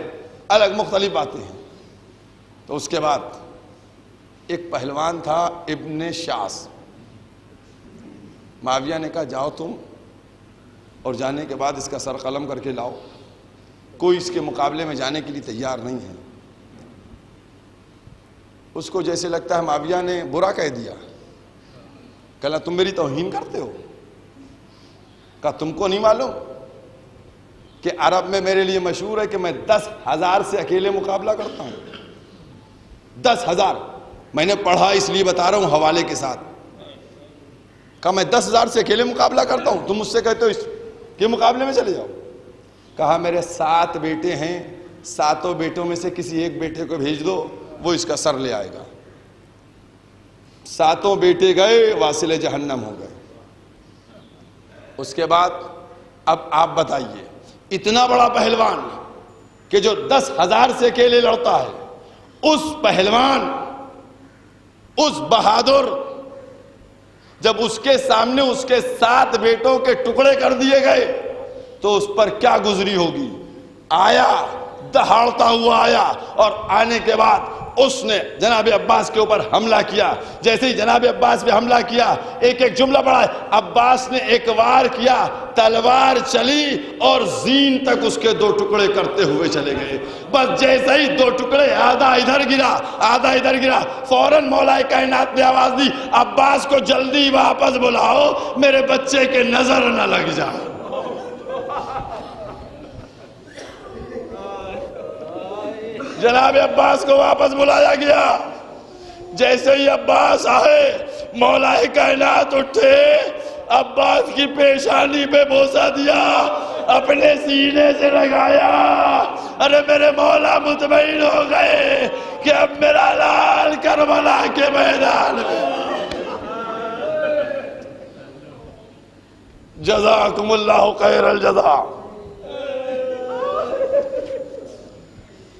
الگ مختلف باتیں ہیں۔ تو اس کے بعد ایک پہلوان تھا ابن شاس، معاویہ نے کہا جاؤ تم، اور جانے کے بعد اس کا سر قلم کر کے لاؤ۔ کوئی اس کے مقابلے میں جانے کے لیے تیار نہیں ہے۔ اس کو جیسے لگتا ہے معاویہ نے برا کہہ دیا، کہا تم میری توہین کرتے ہو؟ کہا تم کو نہیں معلوم کہ عرب میں میرے لیے مشہور ہے کہ میں 10,000 سے اکیلے مقابلہ کرتا ہوں۔ 10,000 میں نے پڑھا، اس لیے بتا رہا ہوں حوالے کے ساتھ۔ کہا میں 10,000 سے اکیلے مقابلہ کرتا ہوں، تم مجھ سے کہتے ہو اس کے مقابلے میں چلے جاؤ۔ کہا میرے 7 بیٹے ہیں، 7 بیٹوں میں سے کسی ایک بیٹے کو بھیج دو، وہ اس کا سر لے آئے گا۔ 7 بیٹے گئے، واصل جہنم ہو گئے۔ اس کے بعد اب آپ بتائیے، اتنا بڑا پہلوان کہ جو 10,000 سے اکیلے لڑتا ہے، اس پہلوان، اس بہادر، جب اس کے سامنے اس کے 7 بیٹوں کے ٹکڑے کر دیے گئے تو اس پر کیا گزری ہوگی؟ آیا، دہاڑتا ہوا آیا، اور آنے کے بعد اس نے جناب عباس کے اوپر حملہ کیا۔ جیسے ہی جناب عباس پہ حملہ کیا، ایک ایک جملہ پڑھا ہے، عباس نے ایک وار کیا، تلوار چلی اور زین تک اس کے 2 ٹکڑے کرتے ہوئے چلے گئے۔ بس جیسے ہی 2 ٹکڑے، آدھا ادھر گرا، آدھا ادھر گرا، فوراً مولا کائنات نے آواز دی، عباس کو جلدی واپس بلاؤ، میرے بچے کے نظر نہ لگ جائے۔ جناب عباس کو واپس بلایا گیا۔ جیسے ہی عباس آئے، مولا کائنات اٹھے، عباس کی پیشانی پہ بوسہ دیا، اپنے سینے سے لگایا۔ ارے میرے مولا مطمئن ہو گئے کہ اب میرا لال کربلا کے میدان میں۔ جزاکم اللہ خیر الجزا۔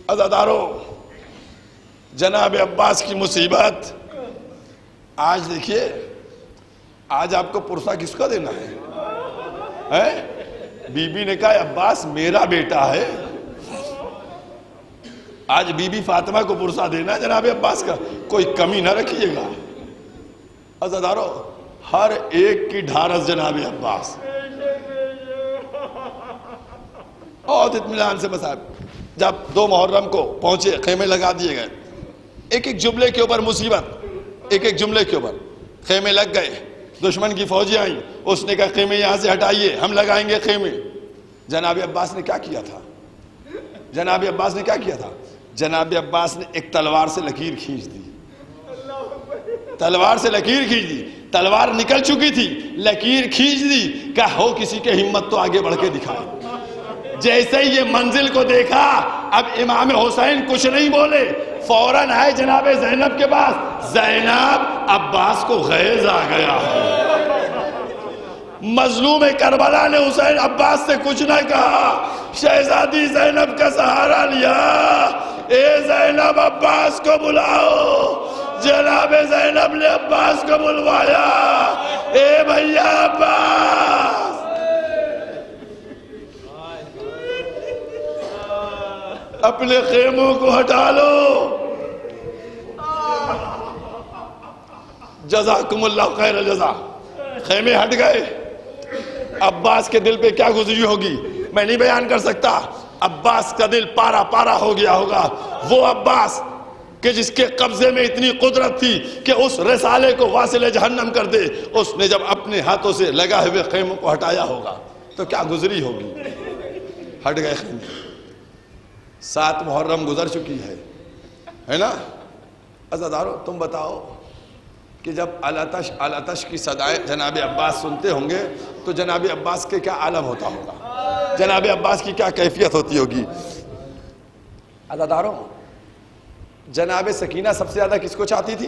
عزادارو، جناب عباس کی مصیبت آج دیکھیے، آج آپ کو پرسہ کس کا دینا ہے؟ بی بی نے کہا عباس میرا بیٹا ہے. آج بی بی فاطمہ کو پرسہ دینا جناب عباس کا, کوئی کمی نہ رکھیے گا. عزیزارو, ہر ایک کی ڈھارس جناب عباس. اور اطمینان سے بس جب 2 محرم کو پہنچے, خیمے لگا دیے گئے, ایک ایک جملے کے اوپر مصیبت, ایک ایک جملے کے اوپر خیمے لگ گئے. دشمن کی فوجیں آئیں, اس نے کہا خیمے یہاں سے ہٹائیے, ہم لگائیں گے خیمے. جناب عباس نے کیا کیا تھا؟ جناب عباس نے کیا کیا تھا؟ جناب عباس نے ایک تلوار سے لکیر کھینچ دی. تلوار سے لکیر کھینچ دی, تلوار نکل چکی تھی, لکیر کھینچ دی, کہ ہو کسی کے ہمت تو آگے بڑھ کے دکھائے. جیسے ہی یہ منزل کو دیکھا, اب امام حسین کچھ نہیں بولے, فوراً آئے جناب زینب کے پاس. زینب, عباس کو غیظ آ گیا ہے. مظلوم کربلا نے حسین عباس سے کچھ نہ کہا, شہزادی زینب کا سہارا لیا. اے زینب, عباس کو بلاؤ. جناب زینب نے عباس کو بلوایا. اے بھیا عباس, اپنے خیموں کو ہٹا لو. جزاکم اللہ خیر الجزا. خیمے ہٹ گئے. عباس کے دل پہ کیا گزری ہوگی میں نہیں بیان کر سکتا. عباس کا دل پارا پارا ہو گیا ہوگا. وہ عباس کہ جس کے قبضے میں اتنی قدرت تھی کہ اس رسالے کو واصل جہنم کر دے, اس نے جب اپنے ہاتھوں سے لگا ہوئے خیموں کو ہٹایا ہوگا تو کیا گزری ہوگی. ہٹ گئے خیمے. 7 محرم گزر چکی ہے نا. عزیزارو, تم بتاؤ کہ جب الاتش کی صدائیں جناب عباس سنتے ہوں گے تو جناب عباس کے کیا عالم ہوتا ہوگا, جناب عباس کی کیا کیفیت ہوتی ہوگی. عزیزارو, جناب سکینہ سب سے زیادہ کس کو چاہتی تھی؟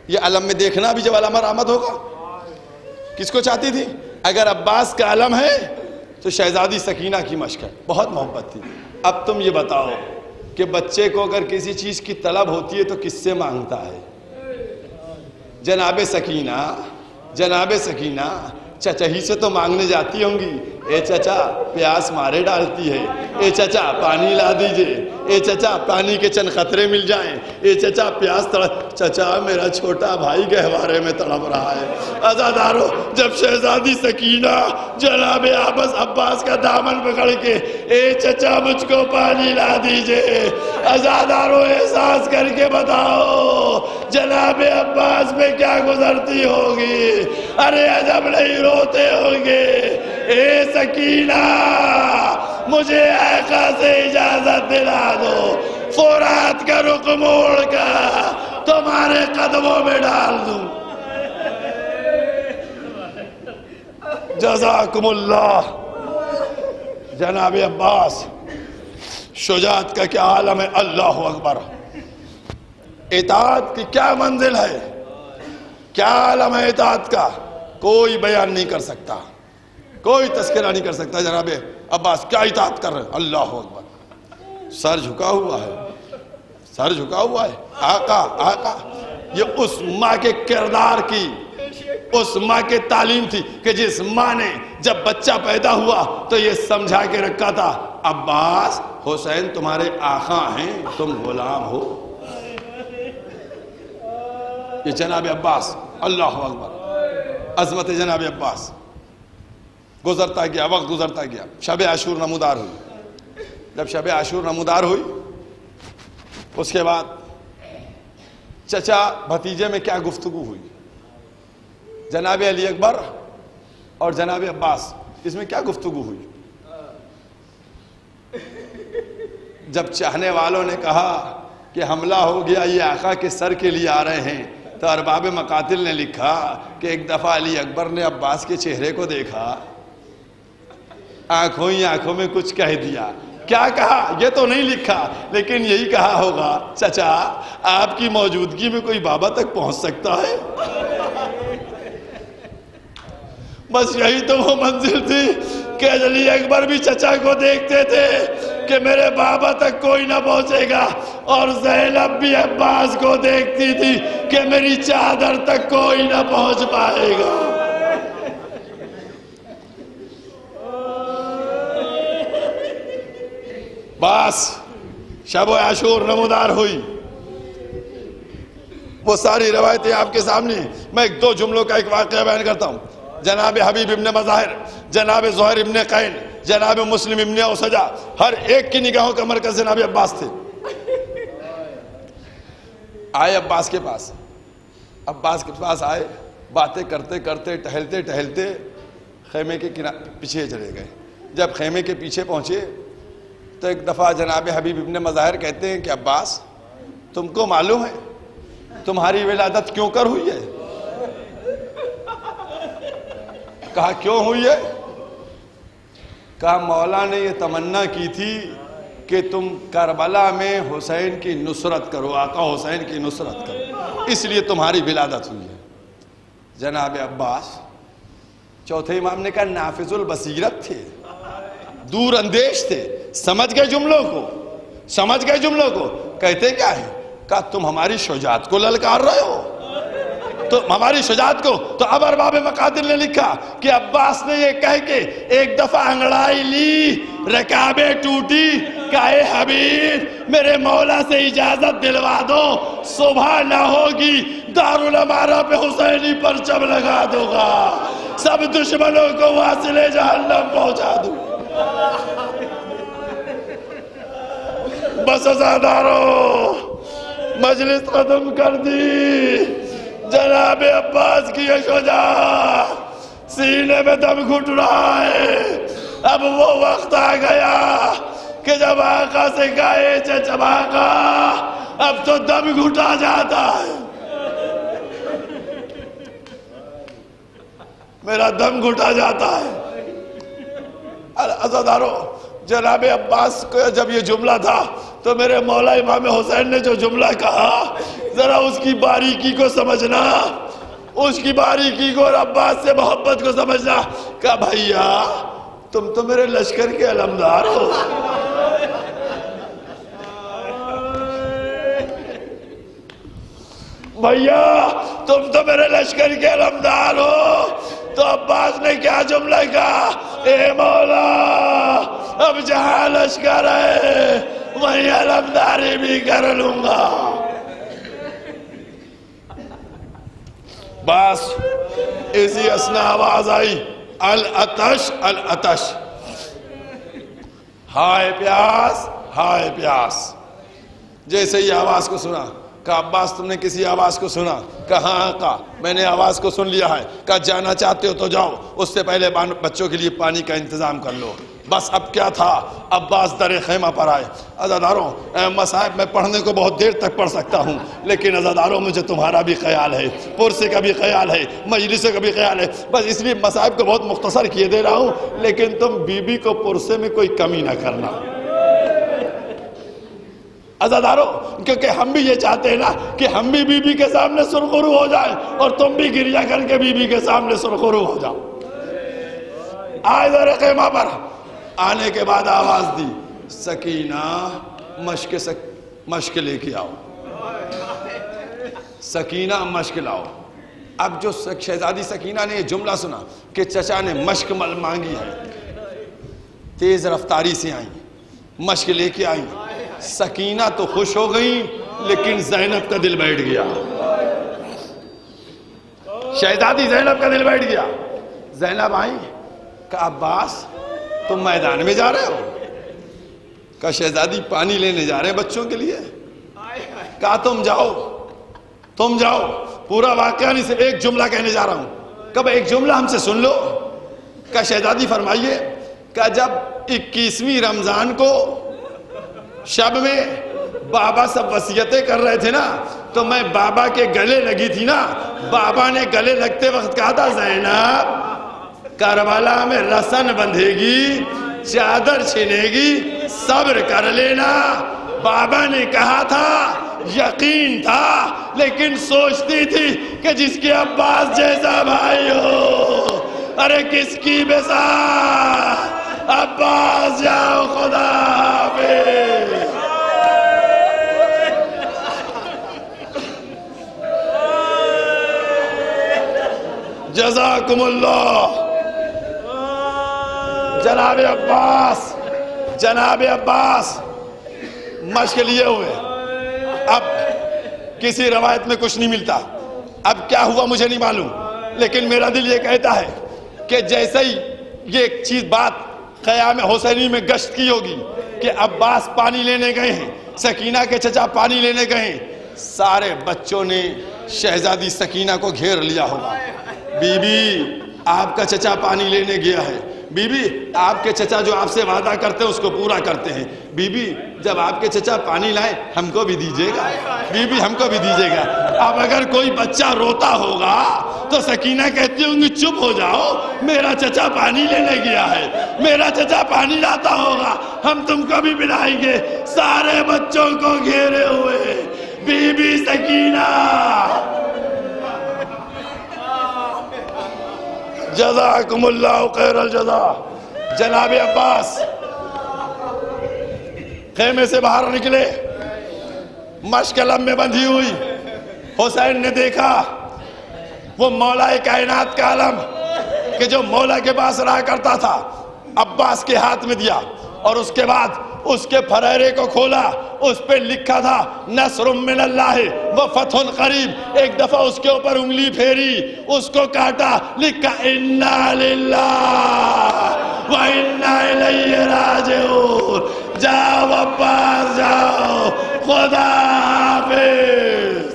یہ علم میں دیکھنا بھی جب علم آمد ہوگا, کس کو چاہتی تھی؟ اگر عباس کا علم ہے تو شہزادی سکینہ کی مشق ہے, بہت محبت تھی. اب تم یہ بتاؤ کہ بچے کو اگر کسی چیز کی طلب ہوتی ہے تو کس سے مانگتا ہے؟ جناب سکینہ چچا ہی سے تو مانگنے جاتی ہوں گی. اے چچا پیاس مارے ڈالتی ہے, اے چچا پانی لا دیجئے, اے چچا پانی کے چند قطرے مل جائیں, اے چچا پیاس چچا میرا چھوٹا بھائی گہوارے میں تڑپ رہا ہے. عزیزارو, جب شہزادی سکینہ جناب عباس کا دامن پکڑ کے اے چچا مجھ کو پانی لا دیجئے, عزیزارو احساس کر کے بتاؤ جناب عباس میں کیا گزرتی ہوگی. ارے عجب نہیں روتے ہوں گے. اے سکینہ, مجھے آقا سے اجازت دلا دو, فرات کا رخ موڑ کر تمہارے قدموں میں ڈال دوں. جزاکم اللہ. جناب عباس شجاعت کا کیا عالم ہے. اللہ اکبر. اطاعت کی کیا منزل ہے, کیا عالم ہے اطاعت کا, کوئی بیان نہیں کر سکتا, کوئی تذکرہ نہیں کر سکتا. جناب عباس کیا اطاعت کر رہے ہیں. اللہ اکبر. سر جھکا ہوا ہے, سر جھکا ہوا ہے. آقا یہ اس ماں کے کردار کی, اس ماں کے تعلیم تھی کہ جس ماں نے جب بچہ پیدا ہوا تو یہ سمجھا کے رکھا تھا, عباس حسین تمہارے آقا ہیں, تم غلام ہو. یہ جناب عباس. اللہ اکبر. عظمت جناب عباس. گزرتا گیا وقت, گزرتا گیا. شب عاشور نمودار ہوئی. جب شب عاشور نمودار ہوئی اس کے بعد چچا بھتیجے میں کیا گفتگو ہوئی. جناب علی اکبر اور جناب عباس, اس میں کیا گفتگو ہوئی. جب چاہنے والوں نے کہا کہ حملہ ہو گیا, یہ آقا کے سر کے لیے آ رہے ہیں, تو ارباب مقاتل نے لکھا کہ ایک دفعہ علی اکبر نے عباس کے چہرے کو دیکھا, آنکھوں ہی آنکھوں میں کچھ کہہ دیا. کیا کہا یہ تو نہیں لکھا, لیکن یہی کہا ہوگا, چچا آپ کی موجودگی میں کوئی بابا تک پہنچ سکتا ہے. بس یہی تو وہ منزل تھی کہ علی اکبر بھی چچا کو دیکھتے تھے کہ میرے بابا تک کوئی نہ پہنچے گا, اور زینب بھی عباس کو دیکھتی تھی کہ میری چادر تک کوئی نہ پہنچ پائے گا. بس شب عاشور نمودار ہوئی. وہ ساری روایتیں آپ کے سامنے. میں ایک دو جملوں کا ایک واقعہ بیان کرتا ہوں. جناب حبیب ابن مظاہر، جناب زہیر ابن قین، جناب مسلم ابن اوسجا، ہر ایک کی نگاہوں کا مرکز جناب عباس تھے. آئے عباس کے پاس. عباس کے پاس آئے، باتیں کرتے کرتے ٹہلتے ٹہلتے خیمے کے پیچھے چلے گئے. جب خیمے کے پیچھے پہنچے تو ایک دفعہ جناب حبیب ابن مظاہر کہتے ہیں کہ عباس تم کو معلوم ہے تمہاری ولادت کیوں کر ہوئی ہے؟ کہا کیوں ہوئی ہے؟ کہا مولا نے یہ تمنا کی تھی کہ تم کربلا میں حسین کی نصرت کرو، آقا حسین کی نصرت کرو، اس لیے تمہاری ولادت ہوئی ہے. جناب عباس چوتھے امام نے کہا نافذ البصیرت تھے، دور اندیش تھے، سمجھ گئے جملوں کو، سمجھ گئے جملوں کو. کہتے کیا ہے؟ کہا تم ہماری شجاعت کو للکار رہے ہو، تو ہماری شجاعت کو. تو اب ارباب مقادر نے لکھا کہ عباس نے یہ کہہ کے ایک دفعہ انگڑائی لی، رکابیں ٹوٹی، کہا اے حبیب میرے مولا سے اجازت دلوا دو، صبح نہ ہوگی دارالامارہ پہ حسینی پرچم لگا دوں گا، سب دشمنوں کو واصل جہنم پہنچا دوں. بس عزادارو مجلس ختم کر دی. جناب عباس کی یہ شجاعت، سینے میں دم گھٹ رہا ہے. اب وہ وقت آ گیا کہ جب آقا سے کہے چچا آقا اب تو دم گھٹا جاتا ہے، میرا دم گھٹا جاتا ہے. عزادارو جناب عباس کو جب یہ جملہ تھا تو میرے مولا امام حسین نے جو جملہ کہا ذرا اس کی باریکی کو سمجھنا، اس کی باریکی کو اور عباس سے محبت کو سمجھنا. کہا بھائیا تم تو میرے لشکر کے علمدار ہو، بھائیا تم تو میرے لشکر کے علمدار ہو. تو عباس نے کیا جملہ کہا؟ اے مولا اب جہاں لشکر ہے وہیں علمداری بھی کر لوں گا. بس اسی اسنا آواز آئی العطش العطش، ہائے پیاس ہائے پیاس. جیسے ہی آواز کو سنا کہا عباس تم نے کسی آواز کو سنا؟ کہا ہاں آقا میں نے آواز کو سن لیا ہے. کہا جانا چاہتے ہو تو جاؤ، اس سے پہلے بچوں کے لیے پانی کا انتظام کر لو. بس اب کیا تھا، عباس در خیمہ پر آئے. عزاداروں مصائب میں پڑھنے کو بہت دیر تک پڑھ سکتا ہوں، لیکن عزاداروں مجھے تمہارا بھی خیال ہے، پرسے کا بھی خیال ہے، مجلسوں کا بھی خیال ہے. بس اس لیے مصائب کو بہت مختصر کیے دے رہا ہوں، لیکن تم بی بی کو پرسے میں کوئی کمی نہ کرنا عزادارو، کیونکہ ہم بھی یہ چاہتے ہیں نا کہ ہم بھی بی بی کے سامنے سرخرو ہو جائیں اور تم بھی گریہ کر کے بی بی کے سامنے سرخرو ہو جاؤ. آئے در خیمہ پر آنے کے بعد آواز دی سکینہ مشق لے کے آؤ، سکینہ مشق لاؤ. اب جو شہزادی سکینہ نے یہ جملہ سنا کہ چچا نے مشق مانگی ہے، تیز رفتاری سے آئیں، مشق لے کے آئیں. سکینہ تو خوش ہو گئی لیکن زینب کا دل بیٹھ گیا، شہزادی زینب کا دل بیٹھ گیا. زینب آئیں، کہا عباس تم میدان میں جا رہے ہو؟ کہا شہزادی پانی لینے جا رہے ہیں بچوں کے لیے. کہا تم جاؤ پورا واقعہ نہیں، صرف ایک جملہ کہنے جا رہا ہوں. کب ایک جملہ ہم سے سن لو. کہا شہزادی فرمائیے. کہا جب 21ویں رمضان کو شب میں بابا سب وصیتیں کر رہے تھے نا تو میں بابا کے گلے لگی تھی نا، بابا نے گلے لگتے وقت کہا تھا زینب کربلا میں رسن بندھے گی، چادر چھنے گی، صبر کر لینا. بابا نے کہا تھا، یقین تھا، لیکن سوچتی تھی کہ جس کے عباس جیسا بھائی ہو، ارے کس کی بساط. عباس جاؤ خدا حافظ. جزاکم اللہ. جناب عباس مشق لیے ہوئے. اب کسی روایت میں کچھ نہیں ملتا, اب کیا ہوا مجھے نہیں معلوم, لیکن میرا دل یہ کہتا ہے کہ جیسے ہی یہ ایک چیز بات قیام حسینی میں گشت کی ہوگی کہ عباس پانی لینے گئے ہیں, سکینہ کے چچا پانی لینے گئے ہیں, سارے بچوں نے شہزادی سکینہ کو گھیر لیا ہوگا. بی بی آپ کا چچا پانی لینے گیا ہے, بی بی آپ کے چچا جو آپ سے وعدہ کرتے ہیں اس کو پورا کرتے ہیں, بی بی جب آپ کے چچا پانی لائیں ہم کو بھی دیجیے گا, بی بی ہم کو بھی دیجیے گا. اب اگر کوئی بچہ روتا ہوگا تو سکینہ کہتی ہوں گی چپ ہو جاؤ, میرا چچا پانی لینے گیا ہے, میرا چچا پانی لاتا ہوگا, ہم تم کو بھی پلائیں گے. سارے بچوں کو گھیرے ہوئے بی بی سکینہ, جزاکم اللہ خیر الجزا. جناب عباس خیمے سے باہر نکلے, مشک علم میں بندھی ہوئی. حسین نے دیکھا وہ مولا کائنات کا علم کہ جو مولا کے پاس رہا کرتا تھا عباس کے ہاتھ میں دیا, اور اس کے بعد اس کے پھریرے کو کھولا, اس پہ لکھا تھا نصر من اللہ و فتح قریب. ایک دفعہ اس کے اوپر انگلی پھیری, اس کو کاٹا, لکھا انا للہ و انا الیہ راجعون. جاؤ عباس جاؤ, خدا حافظ.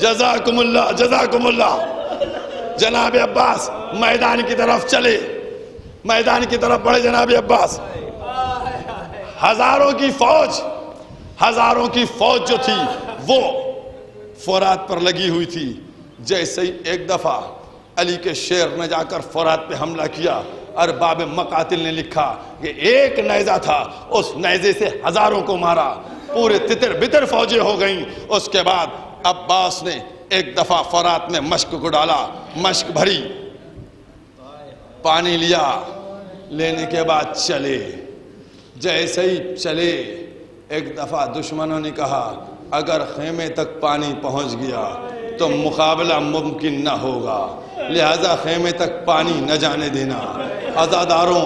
جزاکم اللہ جزاکم اللہ. جناب عباس میدان کی طرف چلے, میدان کی طرف بڑھے. جناب عباس ہزاروں کی فوج جو تھی وہ فرات پر لگی ہوئی تھی. جیسے ہی ایک دفعہ علی کے شیر نے جا کر فرات پہ حملہ کیا, ارباب مقاتل نے لکھا کہ ایک نیزہ تھا, اس نیزے سے ہزاروں کو مارا, پورے تتر بتر فوجیں ہو گئیں. اس کے بعد عباس نے ایک دفعہ فرات میں مشک کو ڈالا, مشک بھری, پانی لیا, لینے کے بعد چلے. جیسے ہی چلے ایک دفعہ دشمنوں نے کہا اگر خیمے تک پانی پہنچ گیا تو مقابلہ ممکن نہ ہوگا, لہذا خیمے تک پانی نہ جانے دینا. عزاداروں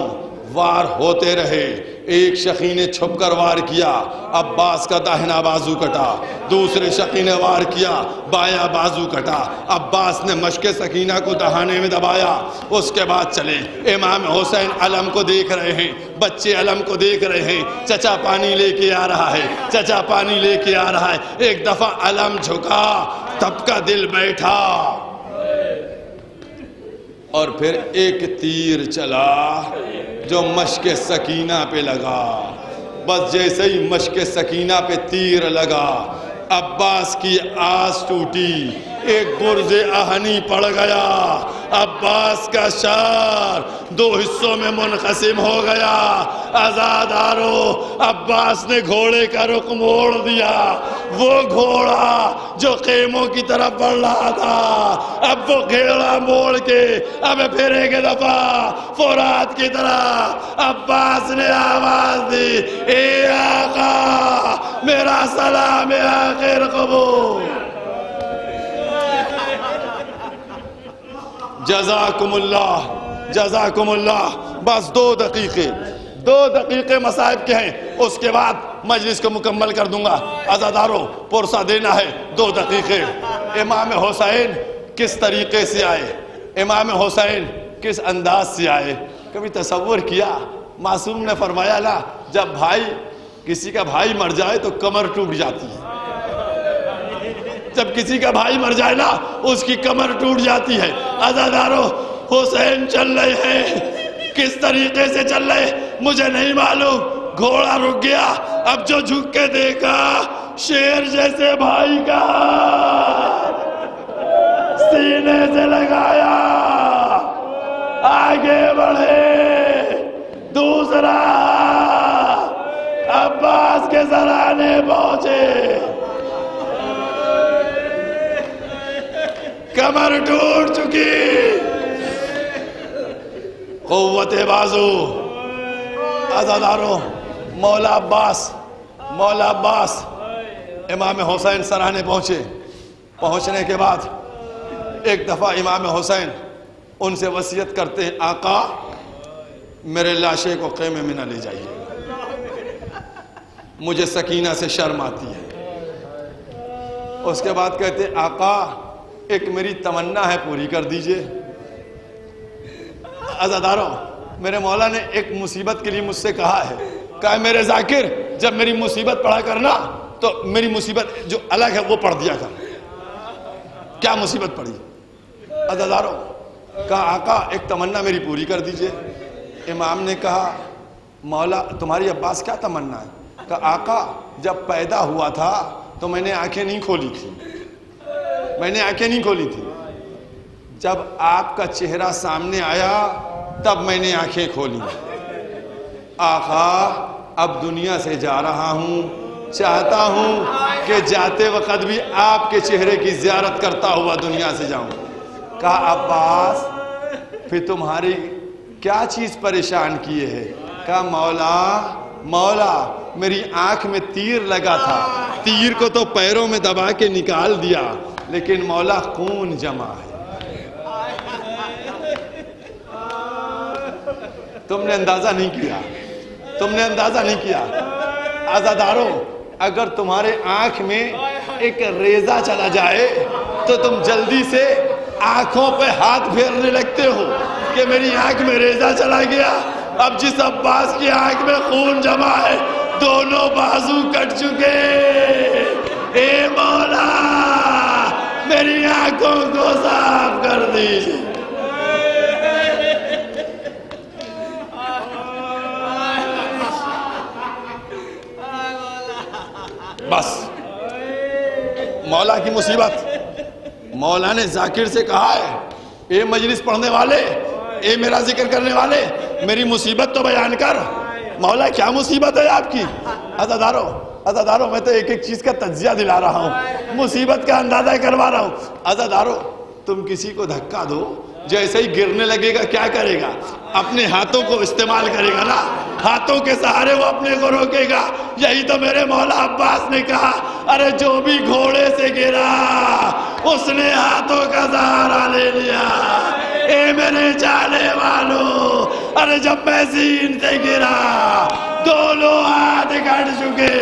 وار ہوتے رہے. ایک شقی نے چھپ کر وار کیا, عباس کا داہنا بازو کٹا. دوسرے شقی نے وار کیا, بایاں بازو کٹا. عباس نے مشک سکینہ کو دہانے میں دبایا. اس کے بعد چلے. امام حسین علم کو دیکھ رہے ہیں, بچے علم کو دیکھ رہے ہیں. چچا پانی لے کے آ رہا ہے, چچا پانی لے کے آ رہا ہے. ایک دفعہ علم جھکا, تب کا دل بیٹھا, اور پھر ایک تیر چلا جو مشک سکینہ پہ لگا. بس جیسے ہی مشک سکینہ پہ تیر لگا عباس کی آس ٹوٹی, ایک گرز آہنی پڑ گیا. عباس کا شار دو حصوں میں منقسم ہو گیا. عزادارو عباس نے گھوڑے کا رخ موڑ دیا. وہ گھوڑا جو خیموں کی طرف بڑھ رہا تھا, اب وہ گھیڑا موڑ کے اب پھر ایک دفعہ فرات کی طرف. عباس نے آواز دی, اے آقا میرا سلام آخر قبول. جزاکم اللہ جزاکم اللہ. بس 2 دقیقے مصائب کے ہیں, اس کے بعد مجلس کو مکمل کر دوں گا. عزاداروں پرسہ دینا ہے 2 دقیقے. امام حسین کس طریقے سے آئے, امام حسین کس انداز سے آئے, کبھی تصور کیا؟ معصوم نے فرمایا نا, جب کسی کا بھائی مر جائے تو کمر ٹوٹ جاتی ہے. جب کسی کا بھائی مر جائے نا اس کی کمر ٹوٹ جاتی ہے. عزاداروں حسین چل رہے ہیں, کس طریقے سے چل رہے مجھے نہیں معلوم. گھوڑا رک گیا, اب جو جھک کے دیکھا شیر جیسے بھائی کا سینے سے لگایا, آگے بڑھے. دوسرا عباس کے سرانے پہنچے, کمر ٹوٹ چکی, قوت بازو. عزاداروں مولا عباس امام حسین سرانے پہنچے. پہنچنے کے بعد ایک دفعہ امام حسین ان سے وصیت کرتے ہیں, آقا میرے لاشے کو خیمے میں نہ لے جائیے، مجھے سکینہ سے شرم آتی ہے۔ اس کے بعد کہتے آقا ایک میری تمنا ہے پوری کر دیجئے۔ عزاداروں، میرے مولا نے ایک مصیبت کے لیے مجھ سے کہا ہے، کہا میرے ذاکر جب میری مصیبت پڑھا کرنا تو میری مصیبت جو الگ ہے وہ پڑھ دیا کر۔ کیا مصیبت پڑھی؟ عزاداروں، کہا آقا ایک تمنا میری پوری کر دیجئے۔ امام نے کہا مولا تمہاری عباس کیا تمنا ہے؟ کہا آقا جب پیدا ہوا تھا تو میں نے آنکھیں نہیں کھولی تھی، جب آپ کا چہرہ سامنے آیا تب میں نے آنکھیں کھولی۔ آقا اب دنیا سے جا رہا ہوں، چاہتا ہوں کہ جاتے وقت بھی آپ کے چہرے کی زیارت کرتا ہوا دنیا سے جاؤں۔ کہا عباس پھر تمہاری کیا چیز پریشان کیے ہے؟ کہا مولا میری آنکھ میں تیر لگا تھا، تیر کو تو پیروں میں دبا کے نکال دیا، لیکن مولا خون جمع ہے۔ تم نے اندازہ نہیں کیا، عزاداروں اگر تمہارے آنکھ میں ایک ریزہ چلا جائے تو تم جلدی سے آنکھوں پہ ہاتھ پھیرنے لگتے ہو کہ میری آنکھ میں ریزہ چلا گیا۔ اب جس عباس کی آنکھ میں خون جمع ہے دونوں بازو کٹ چکے، اے مولا میری آنکھوں کو صاف کر دیجیے۔ بس مولا کی مصیبت، مولا نے ذاکر سے کہا ہے اے مجلس پڑھنے والے، اے میرا ذکر کرنے والے، میری مصیبت تو بیان کر۔ مولا کیا مصیبت ہے آپ کی؟ عزاداروں میں تو ایک ایک چیز کا تجزیہ دلا رہا ہوں، مصیبت کا اندازہ کروا رہا ہوں۔ عزاداروں تم کسی کو دھکا دو، جیسے ہی گرنے لگے گا کیا کرے گا؟ اپنے ہاتھوں کو استعمال کرے گا نا، ہاتھوں کے سہارے وہ اپنے کو روکے گا۔ یہی تو میرے مولا عباس نے کہا ارے جو بھی گھوڑے سے گرا اس نے ہاتھوں کا سہارا لے لیا۔ اے میرے جانے والوں، ارے جب میں زین سے گرا دونوں ہاتھ کٹ چکے،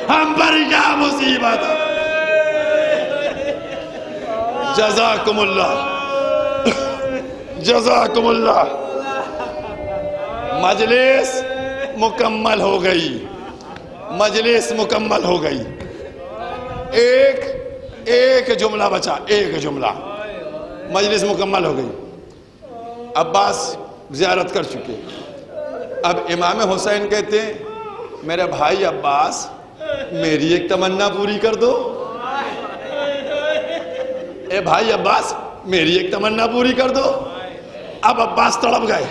ہم پر کیا مصیبت۔ جزاکم اللہ۔ مجلس مکمل ہو گئی، ایک جملہ بچا، مجلس مکمل ہو گئی۔ عباس زیارت کر چکے، اب امام حسین کہتے ہیں میرے بھائی عباس میری ایک تمنا پوری کر دو۔ اے بھائی عباس میری ایک تمنا پوری کر دو۔ اب عباس تڑپ گئے،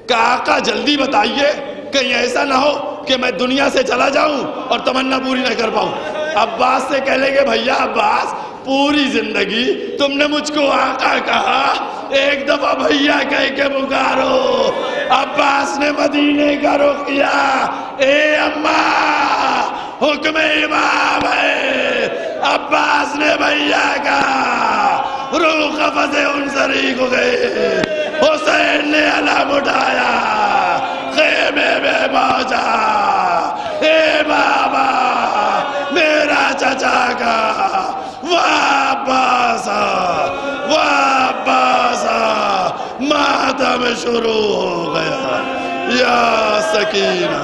کہا آقا جلدی بتائیے کہیں ایسا نہ ہو کہ میں دنیا سے چلا جاؤں اور تمنا پوری نہ کر پاؤں۔ عباس سے کہہ لیں گے بھیا عباس پوری زندگی تم نے مجھ کو آقا کہا، ایک دفعہ بھیا کہہ کے پکارو۔ عباس نے مدینے کا رخ کیا، اے اماں حکم امام ہے۔ عباس نے بھیا کہا، روح قفص انصری کو گئے، حسین نے علم اٹھایا، خیمے میں پہنچا، اے بابا میرا چچا کا واباسا ماتم شروع ہو گیا۔ یا سکینہ